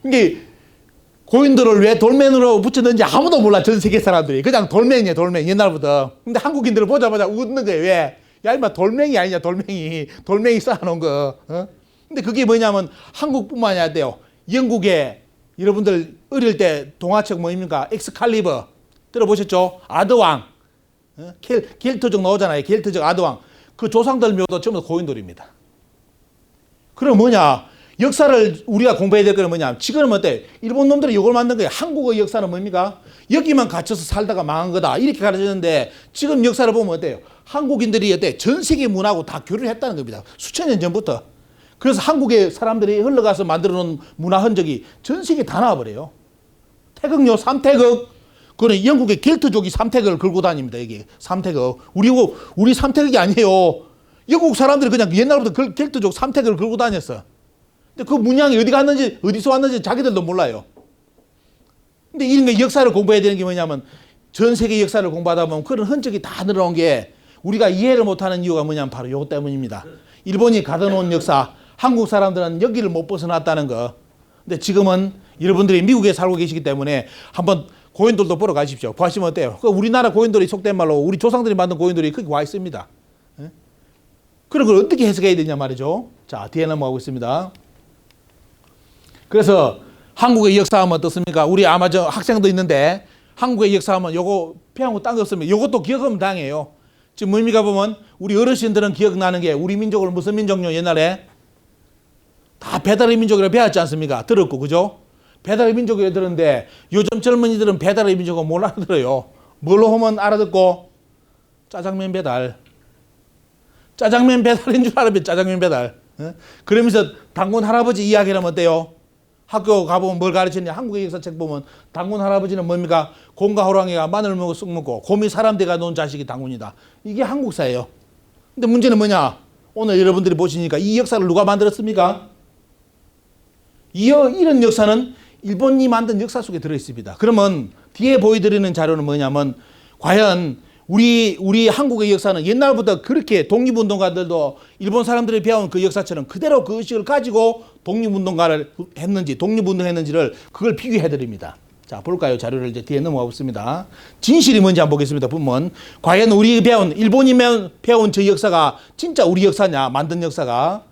그게 고인돌을 왜 돌멩으로 붙였는지 아무도 몰라, 전 세계 사람들이. 그냥 돌멩이에요, 돌멩이, 옛날부터. 근데 한국인들을 보자마자 웃는 거예요. 왜? 야, 임마, 돌멩이 아니냐, 돌멩이. 돌멩이 쌓아놓은 거. 어? 근데 그게 뭐냐면 한국뿐만이 아니라 영국에 여러분들 어릴 때 동화책 뭐입니까? 엑스칼리버. 들어보셨죠? 아드왕. 어? 켈트족 나오잖아요. 켈트족 아드왕. 그 조상들 묘도 전부 다 고인돌입니다. 그럼 뭐냐? 역사를 우리가 공부해야 될 거는 뭐냐? 지금은 어때? 일본 놈들이 이걸 만든 거예요. 한국의 역사는 뭡니까? 여기만 갇혀서 살다가 망한 거다. 이렇게 가르쳤는데 지금 역사를 보면 어때요? 한국인들이 어때? 전 세계 문화하고 다 교류를 했다는 겁니다. 수천 년 전부터. 그래서 한국의 사람들이 흘러가서 만들어 놓은 문화 흔적이 전 세계에 다 나와버려요. 태극요, 삼태극. 그거는 영국의 켈트족이 삼태극을 걸고 다닙니다. 여기 삼태극. 우리 삼태극이 아니에요. 영국 사람들이 그냥 옛날부터 켈트족 삼태극을 걸고 다녔어. 근데 그 문양이 어디 갔는지, 어디서 왔는지 자기들도 몰라요. 근데 이런 게 역사를 공부해야 되는 게 뭐냐면 전 세계 역사를 공부하다 보면 그런 흔적이 다 늘어온 게 우리가 이해를 못하는 이유가 뭐냐면 바로 이것 때문입니다. 일본이 가둬놓은 역사, 한국 사람들은 여기를 못 벗어났다는 거. 근데 지금은 여러분들이 미국에 살고 계시기 때문에 한번 고인돌도 보러 가십시오. 보시면 어때요? 우리나라 고인돌이 속된 말로 우리 조상들이 만든 고인돌이 거기 와 있습니다. 그런 걸 어떻게 해석해야 되냐 말이죠. 자, 뒤에 넘어가고 있습니다. 그래서 한국의 역사하면 어떻습니까? 우리 아마 저 학생도 있는데 한국의 역사하면 요거 피하고 딴 거 없으면 요것도 기억하면 당해요. 지금 뭡니까 보면 우리 어르신들은 기억나는 게 우리 민족을 무슨 민족요? 옛날에 다 배달의 민족이라고 배웠지 않습니까? 들었고, 그죠? 배달의 민족이라고 들었는데 요즘 젊은이들은 배달의 민족을 못 알아들어요. 뭘로 하면 알아듣고? 짜장면 배달. 짜장면 배달인 줄 알아요. 짜장면 배달. 그러면서 당군 할아버지 이야기를 하면 어때요? 학교 가보면 뭘 가르치느냐? 한국의 역사책 보면 당군 할아버지는 뭡니까? 곰과 호랑이가 마늘 먹고 쑥 먹고 곰이 사람 돼가 놓은 자식이 당군이다. 이게 한국사예요. 근데 문제는 뭐냐? 오늘 여러분들이 보시니까 이 역사를 누가 만들었습니까? 이런 역사는 일본이 만든 역사 속에 들어있습니다. 그러면 뒤에 보여드리는 자료는 뭐냐면 과연 우리 한국의 역사는 옛날부터 그렇게 독립운동가들도 일본 사람들이 배운 그 역사처럼 그대로 그 의식을 가지고 독립운동가를 했는지 독립운동했는지를 그걸 비교해 드립니다. 자, 볼까요? 자료를 이제 뒤에 넘어가 보겠습니다. 진실이 뭔지 한번 보겠습니다. 보면 과연 우리 배운 일본이 배운 저 역사가 진짜 우리 역사냐? 만든 역사가.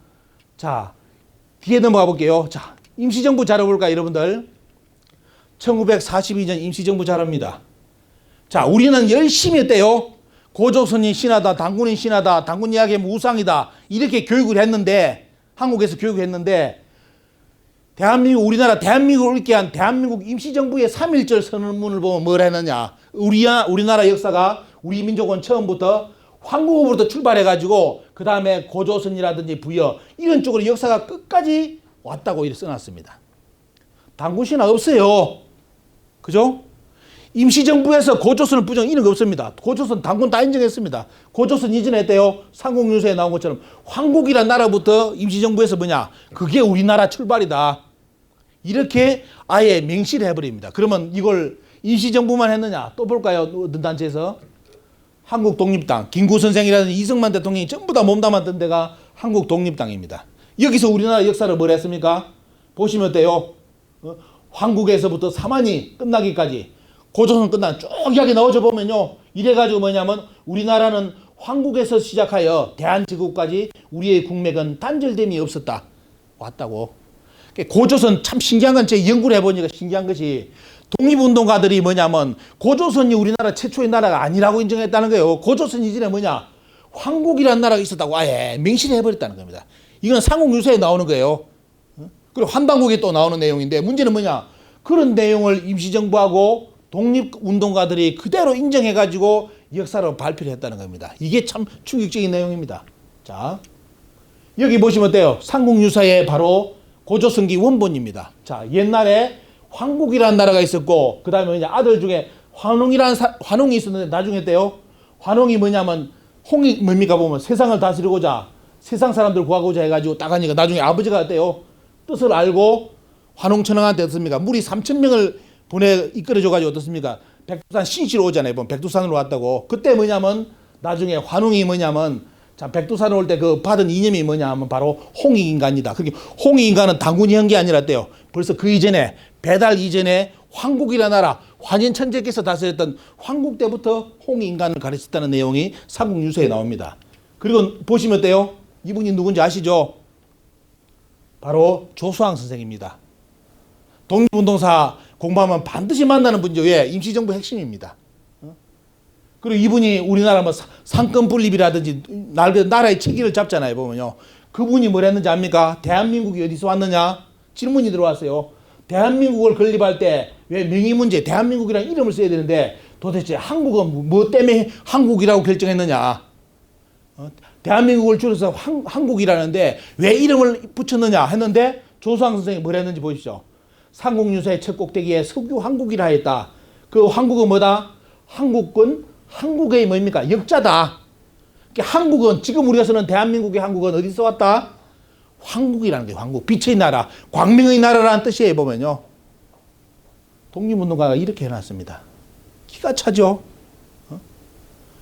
자, 뒤에 넘어가 볼게요. 자, 임시정부 자료 볼까요, 여러분들? 1942년 임시정부 자료입니다. 자, 우리는 열심히 했대요. 고조선이 신하다, 당군이 신하다, 당군 이야기하면 우상이다. 이렇게 교육을 했는데, 한국에서 교육을 했는데, 우리나라 대한민국을 있게 한 대한민국 임시정부의 3.1절 선언문을 보면 뭘 했느냐. 우리나라 역사가 우리 민족은 처음부터 황국으로부터 출발해가지고, 그 다음에 고조선이라든지 부여, 이런 쪽으로 역사가 끝까지 왔다고 이렇게 써놨습니다. 당군 신하 없어요. 그죠? 임시정부에서 고조선을 부정 이런 거 없습니다. 고조선 당군 다 인정했습니다. 고조선 이전에 했대요. 삼국유사에 나온 것처럼 황국이란 나라부터 임시정부에서 뭐냐? 그게 우리나라 출발이다. 이렇게 아예 명시를 해버립니다. 그러면 이걸 임시정부만 했느냐? 또 볼까요? 어떤 단체에서? 한국독립당, 김구 선생이라든지 이승만 대통령이 전부 다 몸담았던 데가 한국독립당입니다. 여기서 우리나라 역사를 뭘 했습니까? 보시면 어때요? 황국에서부터 사만이 끝나기까지 고조선 끝난 쭉 이야기 나오죠 보면요. 이래가지고 뭐냐면 우리나라는 황국에서 시작하여 대한제국까지 우리의 국맥은 단절됨이 없었다. 왔다고. 고조선 참 신기한 건 제가 연구를 해보니까 신기한 것이 독립운동가들이 뭐냐면 고조선이 우리나라 최초의 나라가 아니라고 인정했다는 거예요. 고조선 이전에 뭐냐? 황국이라는 나라가 있었다고 아예 명시를 해버렸다는 겁니다. 이건 삼국유사에 나오는 거예요. 그리고 한방국에 또 나오는 내용인데 문제는 뭐냐? 그런 내용을 임시정부하고 독립운동가들이 그대로 인정해가지고 역사로 발표를 했다는 겁니다. 이게 참 충격적인 내용입니다. 자, 여기 보시면 어때요? 삼국유사의 바로 고조선기 원본입니다. 자, 옛날에 황국이라는 나라가 있었고 그 다음에 아들 중에 환웅이 있었는데 나중에 어때요? 환웅이 뭐냐면 홍익 뭡니까 보면 세상을 다스리고자 세상 사람들 구하고자 해가지고 딱 하니까 나중에 아버지가 어때요? 뜻을 알고 환웅천왕한테 어떻습니까? 무리 3,000명을 이끌어줘가지고 어떻습니까? 백두산 신시로 오잖아요. 보면 백두산으로 왔다고. 그때 뭐냐면 나중에 환웅이 뭐냐면 자 백두산으로 올 때 그 받은 이념이 뭐냐 하면 바로 홍익인간이다. 그렇게 홍익인간은 당군이 한 게 아니라 어때요? 벌써 그 이전에 배달 이전에 황국이라는 나라 환인천재께서 다스렸던 황국 때부터 홍익인간을 가르쳤다는 내용이 삼국유서에 나옵니다. 그리고 보시면 어때요? 이분이 누군지 아시죠? 바로 조수왕 선생입니다. 독립운동사 공부하면 반드시 만나는 분이죠. 왜? 임시정부 핵심입니다. 그리고 이분이 우리나라 뭐 상권 분립이라든지 나라의 체계를 잡잖아요. 보면요. 그분이 뭘 했는지 압니까? 대한민국이 어디서 왔느냐? 질문이 들어왔어요. 대한민국을 건립할 때 왜 명의 문제, 대한민국이라는 이름을 써야 되는데 도대체 한국은 뭐 때문에 한국이라고 결정했느냐? 대한민국을 줄여서 한국이라는데 왜 이름을 붙였느냐 했는데 조수왕 선생이 뭘 했는지 보십시오. 삼국유서의 첫 꼭대기에 석유 한국이라 했다. 그 한국은 뭐다? 한국은 한국의 뭡니까? 역자다. 그러니까 한국은 지금 우리가 쓰는 대한민국의 한국은 어디서 왔다? 황국이라는 게 황국. 빛의 나라, 광명의 나라라는 뜻이에요. 보면요. 독립운동가가 이렇게 해놨습니다. 기가 차죠?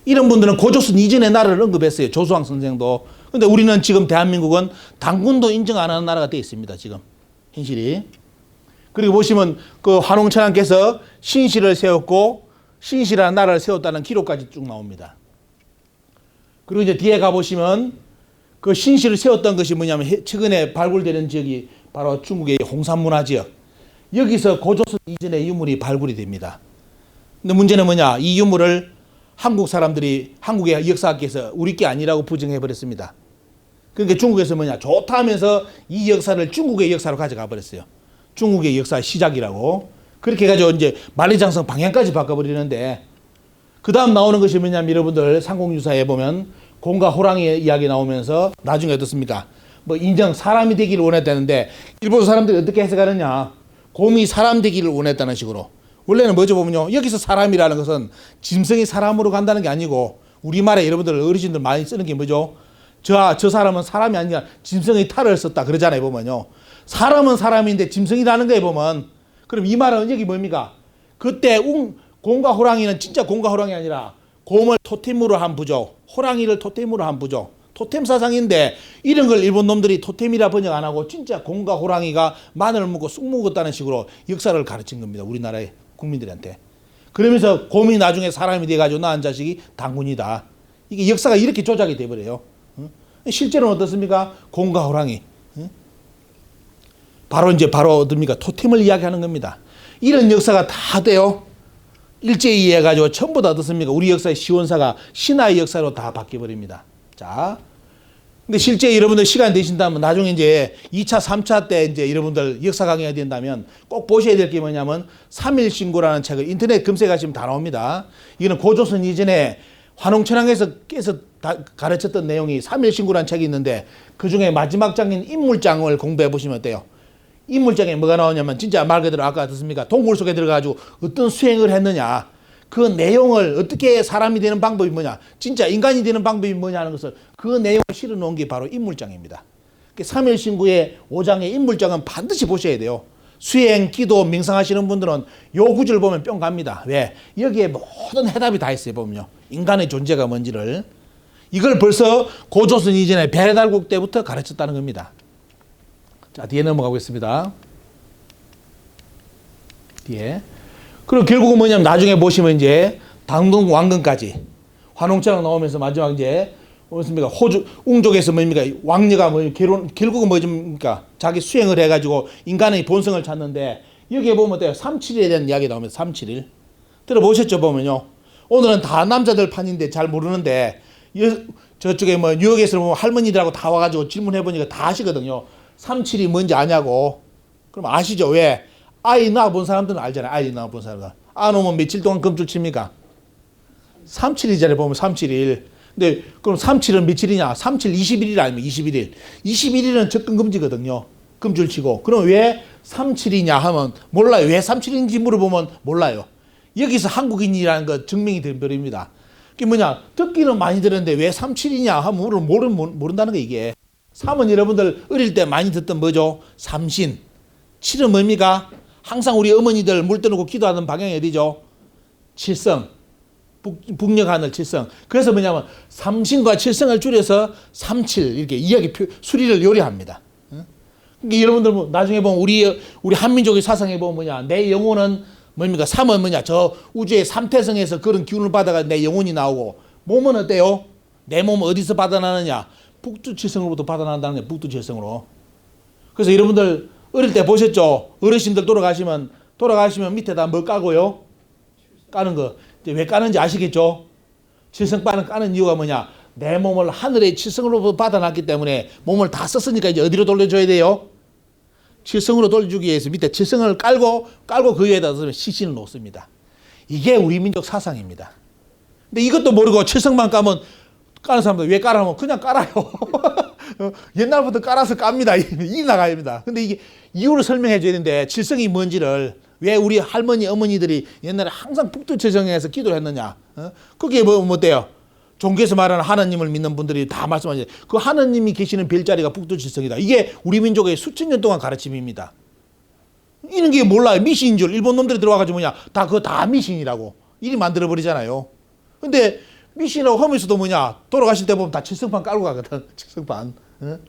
이런 분들은 고조선 이전의 나라를 언급했어요. 조수왕 선생도. 근데 우리는 지금 대한민국은 당군도 인정 안 하는 나라가 되어 있습니다. 지금 현실이. 그리고 보시면 그 환웅천왕께서 신시를 세웠고 신시라는 나라를 세웠다는 기록까지 쭉 나옵니다. 그리고 이제 뒤에 가보시면 그 신시를 세웠던 것이 뭐냐면 최근에 발굴되는 지역이 바로 중국의 홍산문화 지역. 여기서 고조선 이전의 유물이 발굴이 됩니다. 근데 문제는 뭐냐? 이 유물을 한국 사람들이 한국의 역사학계에서 우리 게 아니라고 부정해 버렸습니다. 그러니까 중국에서 뭐냐? 좋다 하면서 이 역사를 중국의 역사로 가져가 버렸어요. 중국의 역사 시작이라고. 그렇게 해가지고 이제 만리장성 방향까지 바꿔버리는데 그 다음 나오는 것이 뭐냐면 여러분들 삼국유사에 보면 곰과 호랑이의 이야기 나오면서 나중에 어떻습니까? 뭐 인정 사람이 되기를 원했다는데 일본 사람들이 어떻게 해석하느냐? 곰이 사람 되기를 원했다는 식으로. 원래는 뭐죠 보면요. 여기서 사람이라는 것은 짐승이 사람으로 간다는 게 아니고 우리말에 여러분들 어르신들 많이 쓰는 게 뭐죠? 저 사람은 사람이 아니라 짐승의 탈을 썼다 그러잖아요 보면요. 사람은 사람인데 짐승이라는 거에 보면 그럼 이 말은 여기 뭡니까? 그때 곰과 호랑이는 진짜 곰과 호랑이 아니라 곰을 토템으로 한 부족, 호랑이를 토템으로 한 부족, 토템 사상인데 이런 걸 일본 놈들이 토템이라 번역 안 하고 진짜 곰과 호랑이가 마늘을 묻고 쑥 묵었다는 식으로 역사를 가르친 겁니다. 우리나라의 국민들한테. 그러면서 곰이 나중에 사람이 돼가지고 낳은 자식이 당군이다. 이게 역사가 이렇게 조작이 돼버려요. 실제로는 어떻습니까? 곰과 호랑이. 바로 어떻습니까? 토템을 이야기하는 겁니다. 이런 역사가 다 돼요. 일제히 해가지고 전부 다 어떻습니까? 우리 역사의 시원사가 신화의 역사로 다 바뀌어버립니다. 자. 근데 실제 여러분들 시간 되신다면 나중에 이제 2차, 3차 때 이제 여러분들 역사 강의가 된다면 꼭 보셔야 될 게 뭐냐면 3.1신고라는 책을 인터넷 검색하시면 다 나옵니다. 이거는 고조선 이전에 환웅천왕께서 가르쳤던 내용이 3.1신고라는 책이 있는데 그 중에 마지막 장인 인물장을 공부해 보시면 어때요? 인물장에 뭐가 나오냐면 진짜 말 그대로 아까 어떻습니까? 동굴 속에 들어가지고 어떤 수행을 했느냐. 그 내용을 어떻게 사람이 되는 방법이 뭐냐. 진짜 인간이 되는 방법이 뭐냐 하는 것을 그 내용을 실어 놓은 게 바로 인물장입니다. 3.1신구의 5장의 인물장은 반드시 보셔야 돼요. 수행, 기도, 명상하시는 분들은 요 구절 보면 뿅 갑니다. 왜? 여기에 모든 해답이 다 있어요. 보면요. 인간의 존재가 뭔지를. 이걸 벌써 고조선 이전에 배달국 때부터 가르쳤다는 겁니다. 자, 뒤에 넘어가 보겠습니다. 뒤에. 그리고 결국은 뭐냐면 나중에 보시면 이제 당동 왕건까지 환웅천왕 나오면서 마지막 이제 뭐습니까? 호주 웅족에서 뭡니까? 왕녀가 뭐 결국은 뭐입니까? 자기 수행을 해가지고 인간의 본성을 찾는데 여기에 보면 어때요? 371에 대한 이야기 나오면서 371 들어보셨죠? 보면요. 오늘은 다 남자들 판인데 잘 모르는데 저쪽에 뭐 뉴욕에서 보면 할머니들하고 다 와가지고 질문해 보니까 다 아시거든요. 372이 뭔지 아냐고. 그럼 아시죠? 왜? 아이 낳아본 사람들은 알잖아요. 아이 낳아본 사람들. 안 오면 며칠 동안 금줄 칩니까? 372잖아요. 보면 371. 근데 그럼 37은 며칠이냐? 37, 21일 아니면 21일. 21일은 접근 금지거든요. 금줄 치고. 그럼 왜 37이냐 하면 몰라요. 왜 37인지 물어보면 몰라요. 여기서 한국인이라는 거 증명이 되버립니다. 그게 뭐냐? 듣기는 많이 들었는데 왜 37이냐 하면 모른다는 거 이게. 3은 여러분들 어릴 때 많이 듣던 뭐죠? 삼신. 7은 뭡니까? 항상 우리 어머니들 물 떠놓고 기도하는 방향이 어디죠? 칠성. 북녘 하늘 칠성. 그래서 뭐냐면 삼신과 칠성을 줄여서 37 이렇게 이야기 수리를 요리합니다. 그러니까 여러분들 뭐 나중에 보면 우리 한민족의 사상에 보면 뭐냐? 내 영혼은 뭡니까? 3은 뭐냐? 저 우주의 삼태성에서 그런 기운을 받아가 내 영혼이 나오고 몸은 어때요? 내 몸은 어디서 받아나느냐? 북두칠성으로부터 받아난다는 거예요. 북두칠성으로. 그래서 여러분들 어릴 때 보셨죠? 어르신들 돌아가시면 밑에다 뭐 까고요? 까는 거. 이제 왜 까는지 아시겠죠? 칠성반을 까는 이유가 뭐냐? 내 몸을 하늘의 칠성으로부터 받아놨기 때문에 몸을 다 썼으니까 이제 어디로 돌려줘야 돼요? 칠성으로 돌려주기 위해서 밑에 칠성을 깔고 그 위에다 시신을 놓습니다. 이게 우리 민족 사상입니다. 근데 이것도 모르고 칠성만 까면 까는 사람들 왜 까라면 그냥 깔아요. 옛날부터 깔아서 깝니다. 이 나가야 근데 이게 이유를 설명해 줘야 되는데 칠성이 뭔지를 왜 우리 할머니 어머니들이 옛날에 항상 북두칠성에서 기도를 했느냐. 그게 뭐 어때요? 종교에서 말하는 하나님을 믿는 분들이 다 말씀하시죠. 그 하나님이 계시는 별자리가 북두칠성이다. 이게 우리 민족의 수천 년 동안 가르침입니다. 이런 게 몰라요. 미신인 줄 일본 놈들이 들어와가지고 뭐냐 그거 다 미신이라고 이리 만들어 버리잖아요. 근데 미신이라고 하면서도 뭐냐 돌아가실 때 보면 다 칠성판 깔고 가거든. 칠성판. 그러니까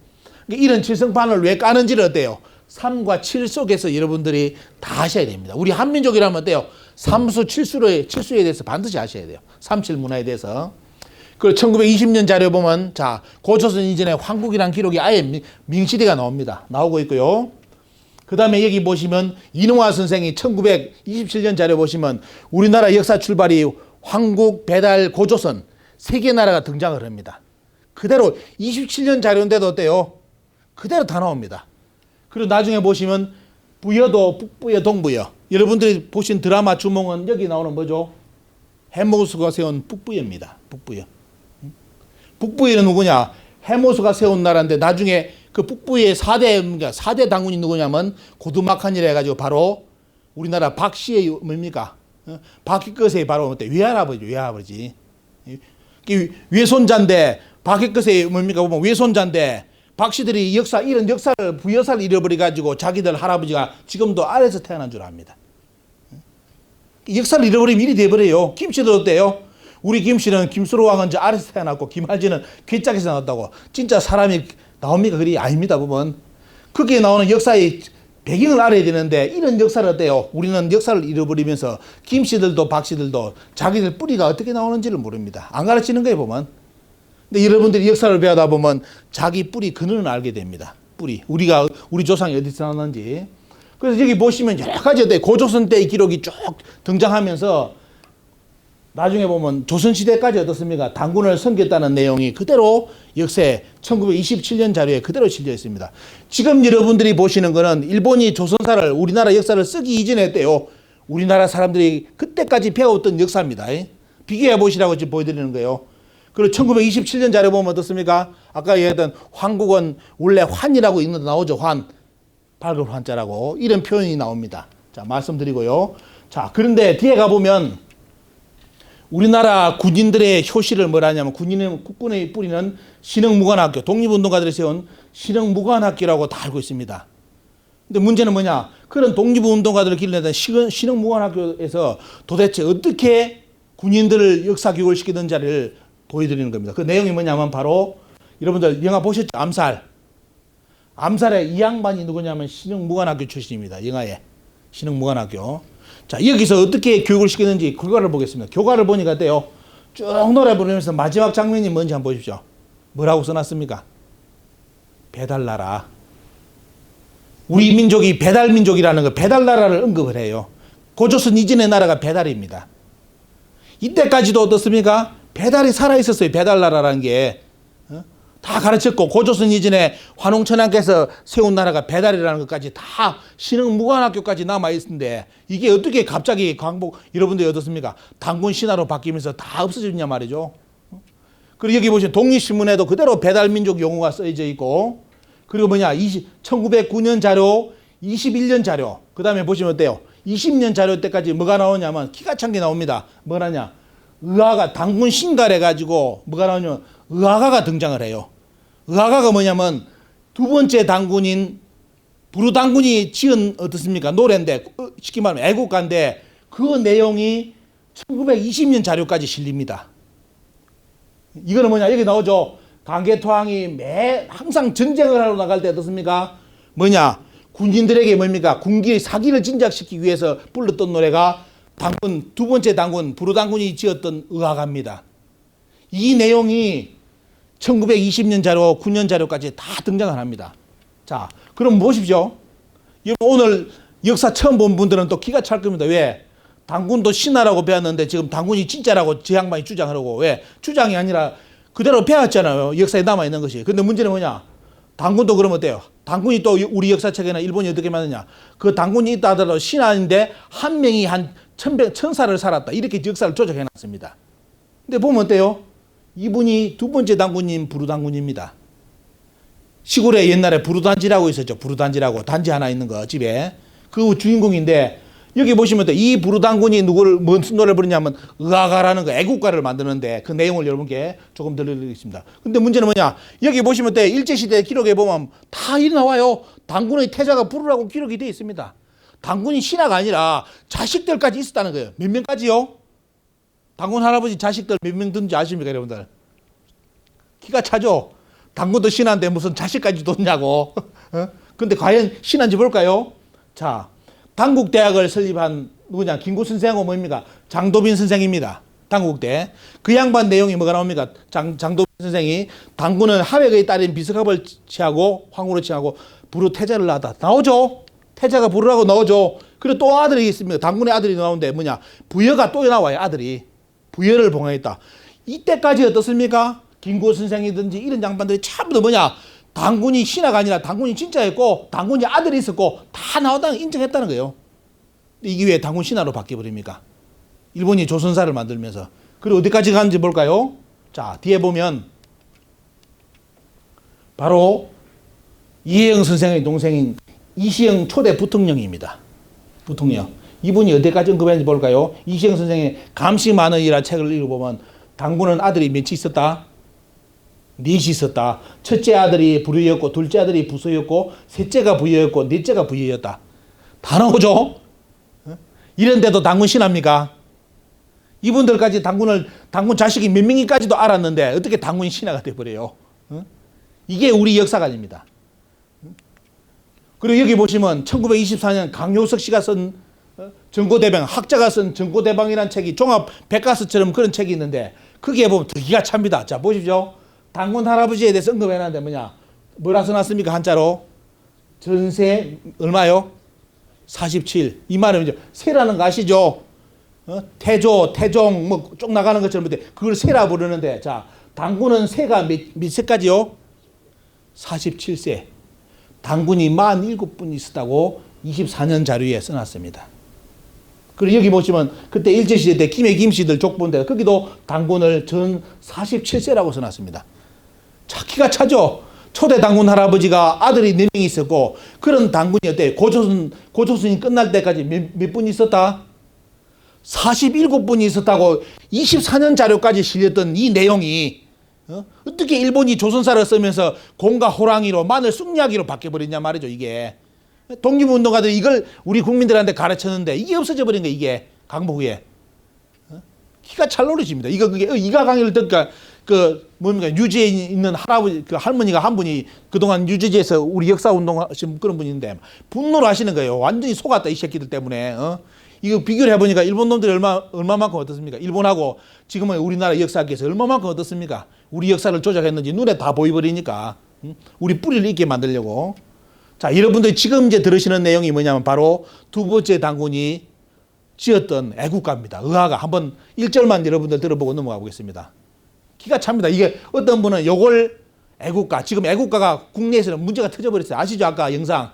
이런 칠성판을 왜 까는지를 어때요? 3과 7 속에서 여러분들이 다 하셔야 됩니다. 우리 한민족이라면 어때요? 3수 7수에 대해서 반드시 하셔야 돼요. 37 문화에 대해서. 그 1920년 자료 보면 자 고조선 이전에 황국이라는 기록이 아예明시대가 나오고 있고요. 그 다음에 여기 보시면 이능화 선생이 1927년 자료 보시면 우리나라 역사 출발이 황국, 배달, 고조선 세 개 나라가 등장을 합니다. 그대로 27년 자료인데도 어때요? 그대로 다 나옵니다. 그리고 나중에 보시면 부여도 북부여, 동부여. 여러분들이 보신 드라마 주몽은 여기 나오는 뭐죠? 해모수가 세운 북부여입니다. 북부여. 북부여는 누구냐? 해모수가 세운 나라인데 나중에 그 북부의 4대 당군이 누구냐면 고두막한이라 해가지고 바로 우리나라 박씨의 뭡니까? 박희것의 바로 외할아버지. 외손자인데 박희것의 뭡니까? 보면 외손자인데 박씨들이 이런 역사를 부여사를 잃어버려가지고 자기들 할아버지가 지금도 아래에서 태어난 줄 압니다. 역사를 잃어버리면 일이 돼버려요. 김씨도 어때요? 우리 김씨는 김수로왕은 저 아래에서 태어났고 김할지는 괴짝에서 나왔다고. 진짜 사람이 나옵니까? 그리 아닙니다. 보면 거기에 나오는 역사의 배경을 알아야 되는데 이런 역사를 어때요? 우리는 역사를 잃어버리면서 김씨들도 박씨들도 자기들 뿌리가 어떻게 나오는지를 모릅니다. 안 가르치는 거예요 보면. 근데 여러분들이 역사를 배우다 보면 자기 뿌리 근원을 알게 됩니다. 뿌리. 우리 조상이 어디서 나왔는지. 그래서 여기 보시면 여러 가지 어때요? 고조선 때의 기록이 쭉 등장하면서 나중에 보면 조선시대까지 어떻습니까? 당군을 섬겼다는 내용이 그대로 역사에 1927년 자료에 그대로 실려 있습니다. 지금 여러분들이 보시는 거는 일본이 조선사를 우리나라 역사를 쓰기 이전에 했대요. 우리나라 사람들이 그때까지 배웠던 역사입니다. 비교해 보시라고 지금 보여드리는 거예요. 그리고 1927년 자료 보면 어떻습니까? 아까 얘기했던 황국은 원래 환이라고 읽는 데 나오죠. 환. 밝은 환자라고 이런 표현이 나옵니다. 자, 말씀드리고요. 자, 그런데 뒤에 가보면 우리나라 군인들의 효시를 뭐라냐면 국군의 뿌리는 신흥무관학교, 독립운동가들이 세운 신흥무관학교라고 다 알고 있습니다. 근데 문제는 뭐냐? 그런 독립운동가들을 길러내던 신흥무관학교에서 도대체 어떻게 군인들을 역사교육을 시키는지를 보여드리는 겁니다. 그 내용이 뭐냐면 바로 여러분들 영화 보셨죠? 암살의 이 양반이 누구냐면 신흥무관학교 출신입니다. 영화에 신흥무관학교. 자, 여기서 어떻게 교육을 시키는지 교과를 보겠습니다. 교과를 보니까 어때요? 쭉 노래 부르면서 마지막 장면이 뭔지 한번 보십시오. 뭐라고 써놨습니까? 배달나라. 우리 민족이 배달민족이라는 거, 배달나라를 언급을 해요. 고조선 이전의 나라가 배달입니다. 이때까지도 어떻습니까? 배달이 살아있었어요. 배달나라라는 게. 다 가르쳤고 고조선 이전에 환웅천왕께서 세운 나라가 배달이라는 것까지 다 신흥무관학교까지 남아있는데 이게 어떻게 갑자기 여러분들이 어떻습니까? 당군 신화로 바뀌면서 다 없어졌냐 말이죠. 그리고 여기 보시면 독립신문에도 그대로 배달민족 용어가 써져 있고 그리고 1909년 자료, 21년 자료, 그 다음에 보시면 어때요? 20년 자료 때까지 뭐가 나오냐면 기가 찬 게 나옵니다. 뭐라냐? 의아가 단군 신갈해 가지고 뭐가 나오냐면 의아가가 등장을 해요. 의아가가 뭐냐면 두 번째 단군인 부르단군이 지은 어떻습니까? 노래인데 쉽게 말하면 애국가인데 그 내용이 1920년 자료까지 실립니다. 이거는 뭐냐? 여기 나오죠. 강개토항이 항상 전쟁을 하러 나갈 때 어떻습니까? 뭐냐? 군인들에게 뭡니까? 군기의 사기를 진작시키기 위해서 불렀던 노래가 단군, 두 번째 단군, 부르단군이 지었던 의아가입니다. 이 내용이 1920년 자료, 9년 자료까지 다 등장을 합니다. 자, 그럼 보십시오. 오늘 역사 처음 본 분들은 또 기가 찰 겁니다. 왜? 단군도 신하라고 배웠는데 지금 단군이 진짜라고 제 양반이 주장하라고. 왜? 주장이 아니라 그대로 배웠잖아요. 역사에 남아있는 것이. 근데 문제는 뭐냐? 단군도 그러면 어때요? 단군이 또 우리 역사책에는 일본이 어떻게 말하느냐? 그 단군이 있다 하더라도 신하인데 한 명이 한 천사를 살았다. 이렇게 역사를 조작해 놨습니다. 근데 보면 어때요? 이분이 두 번째 단군인 부르단군입니다. 시골에 옛날에 부르단지라고 있었죠. 부르단지라고 단지 하나 있는 거 집에 그 주인공인데 여기 보시면 이 부르단군이 무슨 노래를 부르냐면 의아가라는 거 애국가를 만드는데 그 내용을 여러분께 조금 들려드리겠습니다. 근데 문제는 뭐냐? 여기 보시면 일제시대 기록에 보면 다 이 나와요. 단군의 태자가 부르라고 기록이 되어 있습니다. 단군이 신하가 아니라 자식들까지 있었다는 거예요. 몇 명까지요? 단군 할아버지 자식들 몇 명 든지 아십니까 여러분들? 기가 차죠? 단군도 신한데 무슨 자식까지 뒀냐고. 근데 과연 신한지 볼까요? 자, 단국대학을 설립한 누구냐? 김구 선생하고 뭡니까? 장도빈 선생입니다. 단국대. 그 양반 내용이 뭐가 나옵니까? 장도빈 선생이 단군은 하획에 따른 비석합을 취하고 황후를 취하고 부르 태자를 낳았다. 나오죠? 태자가 부르라고 나오죠? 그리고 또 아들이 있습니다. 단군의 아들이 나오는데 뭐냐? 부여가 또 나와요. 아들이. 부여를 봉하였다. 이때까지 어떻습니까? 김구 선생이든지 이런 양반들이 전부 다 뭐냐? 단군이 신하가 아니라 단군이 진짜였고 단군이 아들이 있었고 다 나오다는 인정했다는 거예요. 이게 왜 단군 신하로 바뀌어버립니까? 일본이 조선사를 만들면서. 그리고 어디까지 가는지 볼까요? 자, 뒤에 보면 바로 이혜영 선생의 동생인 이시영 초대 부통령입니다. 부통령. 이분이 어디까지 언급했는지 볼까요? 이시영 선생의 감시만의이라는 책을 읽어보면 단군은 아들이 몇이 있었다? 넷이 있었다. 첫째 아들이 부유였고 둘째 아들이 부소였고 셋째가 부유였고 넷째가 부유였다. 다 나오죠? 이런데도 단군 신합니까? 이분들까지 단군 자식이 몇 명이까지도 알았는데 어떻게 단군 신하가 돼버려요? 이게 우리 역사관입니다. 그리고 여기 보시면 1924년 강효석 씨가 쓴 전고대방, 학자가 쓴 전고대방이라는 책이 종합 백과서처럼 그런 책이 있는데 거기에 보면 더 기가 찹니다. 자, 보십시오. 단군 할아버지에 대해서 언급해놨는데 뭐냐? 뭐라 써놨습니까? 한자로. 전세 얼마요? 47. 이 말은 이제 세라는 거 아시죠? 태조, 태종 뭐 쭉 나가는 것처럼 그걸 세라 부르는데 자, 단군은 세가 몇 세까지요? 47세. 단군이 47분 있었다고 24년 자료에 써놨습니다. 그리고 여기 보시면 그때 일제시대 때 김해 김씨들 족보인데 거기도 단군을 전 47세라고 써놨습니다. 자, 기가 차죠? 초대 단군 할아버지가 아들이 4명이 있었고 그런 단군이 어때요? 고조선이 끝날 때까지 몇 분 있었다? 47분이 있었다고 24년 자료까지 실렸던 이 내용이 어떻게 일본이 조선사를 쓰면서 곰과 호랑이로 마늘 쑥이야기로 바뀌어버렸냐 말이죠. 이게 독립운동가들이 이걸 우리 국민들한테 가르쳤는데 이게 없어져 버린 거예요. 이게 강복 후에. 기가 찰 노릇입니다. 이가 강의를 듣니까 뭡니까 유지에 있는 할아버지 할머니가 한 분이 그동안 유지지에서 우리 역사 운동하신 그런 분인데 분노를 하시는 거예요. 완전히 속았다 이 새끼들 때문에. 이거 비교를 해보니까 일본 놈들이 얼마만큼 어떻습니까? 일본하고 지금은 우리나라 역사학에서 얼마만큼 어떻습니까? 우리 역사를 조작했는지 눈에 다 보여버리니까 우리 뿌리를 있게 만들려고. 자, 여러분들이 지금 이제 들으시는 내용이 뭐냐면 바로 두 번째 단군이 지었던 애국가입니다. 의아가. 한번 1절만 여러분들 들어보고 넘어가 보겠습니다. 기가 찹니다. 이게 어떤 분은 요걸 애국가. 지금 애국가가 국내에서는 문제가 터져버렸어요. 아시죠? 아까 영상.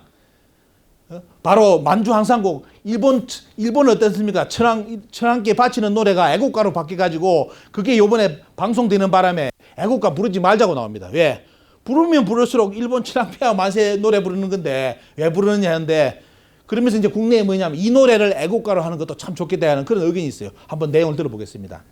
바로 만주항상곡. 일본 어떻습니까? 천황께 바치는 노래가 애국가로 바뀌어가지고 그게 요번에 방송되는 바람에 애국가 부르지 말자고 나옵니다. 왜? 부르면 부를수록 일본 천황폐하 만세 노래 부르는 건데 왜 부르느냐 하는데 그러면서 이제 국내에 뭐냐면 이 노래를 애국가로 하는 것도 참 좋겠다 하는 그런 의견이 있어요. 한번 내용을 들어보겠습니다.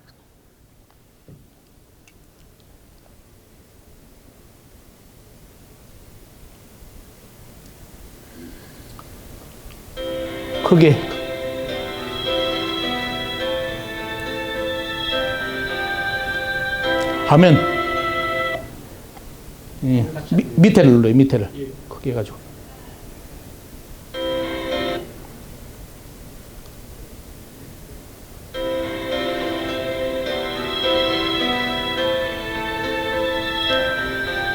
크게. 하면 밑에를 눌러요. 밑에를 크게 해가지고.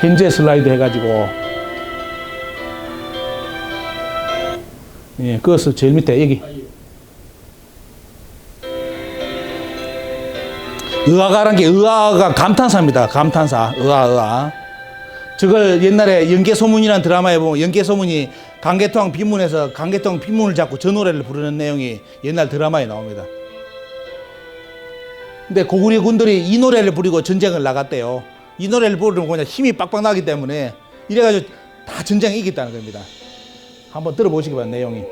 현재 슬라이드 해가지고, 예, 그것을 제일 밑에 여기. 의아가란 게, 의아가 감탄사입니다. 감탄사. 의아. 저걸 옛날에 연개소문이라는 드라마에 보면 연개소문이 강개통 빈문에서 강개통 빈문을 잡고 저 노래를 부르는 내용이 옛날 드라마에 나옵니다. 근데 고구려 군들이 이 노래를 부르고 전쟁을 나갔대요. 이 노래를 부르면 그냥 힘이 빡빡 나기 때문에 이래가지고 다 전쟁에 이겼다는 겁니다. 한번 들어보시기 바랍니다. 내용이.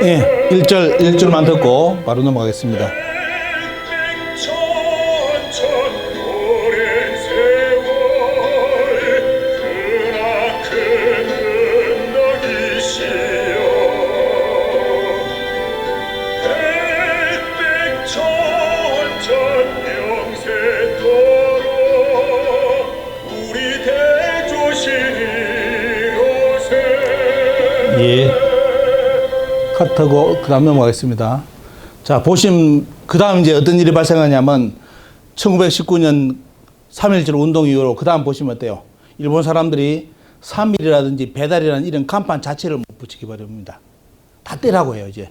예, 1절만 듣고 바로 넘어가겠습니다. 예. 카트하고 그 다음 넘어가겠습니다. 자, 보시면 그 다음 이제 어떤 일이 발생하냐면 1919년 3.1절 운동 이후로 그 다음 보시면 어때요? 일본 사람들이 3.1이라든지 배달이라는 이런 간판 자체를 못 붙이게 버립니다. 다 떼라고 해요, 이제.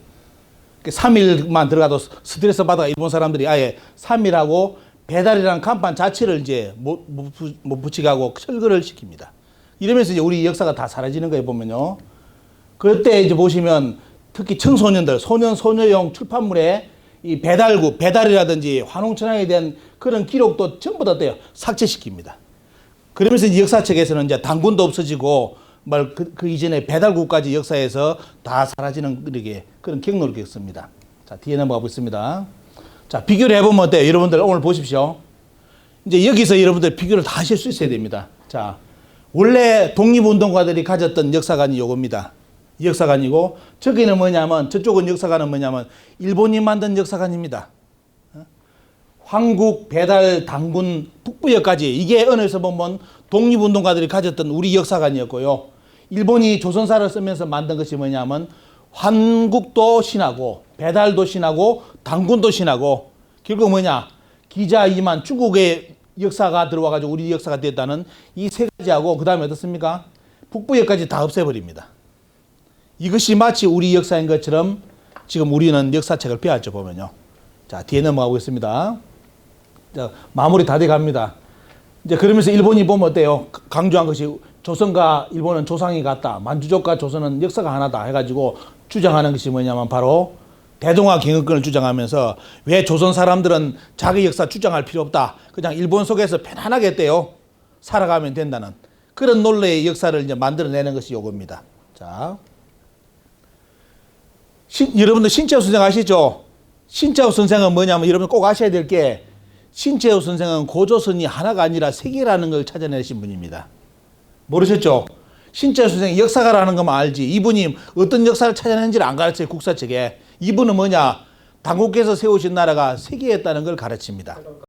3.1만 들어가도 스트레스 받아 일본 사람들이 아예 3.1하고 배달이라는 간판 자체를 이제 못 붙이게 하고 철거를 시킵니다. 이러면서 이제 우리 역사가 다 사라지는 거예요, 보면요. 그때 이제 보시면 특히 청소년들, 소녀용 출판물에 이 배달이라든지 환웅천황에 대한 그런 기록도 전부 다 어때요? 삭제시킵니다. 그러면서 이제 역사책에서는 이제 당군도 없어지고, 그 이전에 배달국까지 역사에서 다 사라지는 그런 경로를 겪습니다. 자, 뒤에 넘어가 보겠습니다. 자, 비교를 해보면 어때요? 여러분들 오늘 보십시오. 이제 여기서 여러분들 비교를 다 하실 수 있어야 됩니다. 자, 원래 독립운동가들이 가졌던 역사관이 요겁니다. 역사관이고, 저기는 뭐냐면, 저쪽은 역사관은 뭐냐면, 일본이 만든 역사관입니다. 황국, 배달, 당군, 북부역까지, 이게 언어에서 보면 독립운동가들이 가졌던 우리 역사관이었고요. 일본이 조선사를 쓰면서 만든 것이 뭐냐면, 환국도 신하고, 배달도 신하고, 당군도 신하고, 결국 뭐냐, 기자 이만 중국의 역사가 들어와가지고 우리 역사가 됐다는 이 세 가지하고, 그 다음에 어떻습니까? 북부역까지 다 없애버립니다. 이것이 마치 우리 역사인 것처럼 지금 우리는 역사책을 폐하죠, 보면요. 자, 뒤에 넘어가 보겠습니다. 자, 마무리 다 돼 갑니다. 이제 그러면서 일본이 보면 어때요? 강조한 것이 조선과 일본은 조상이 같다. 만주족과 조선은 역사가 하나다. 해가지고 주장하는 것이 뭐냐면 바로 대동아 경영권을 주장하면서 왜 조선 사람들은 자기 역사 주장할 필요 없다. 그냥 일본 속에서 편안하게 했대요. 살아가면 된다는 그런 논리의 역사를 이제 만들어내는 것이 요겁니다. 자. 여러분들 신채호 선생 아시죠? 신채호 선생은 뭐냐면 여러분 꼭 아셔야 될 게 신채호 선생은 고조선이 하나가 아니라 세 개라는 걸 찾아내신 분입니다. 모르셨죠? 신철 선생이 역사가라는 것만 알지 이분이 어떤 역사를 찾아낸지를 안 가르쳐요. 국사 측에. 이분은 뭐냐? 당국께서 세우신 나라가 세계였다는 걸 가르칩니다.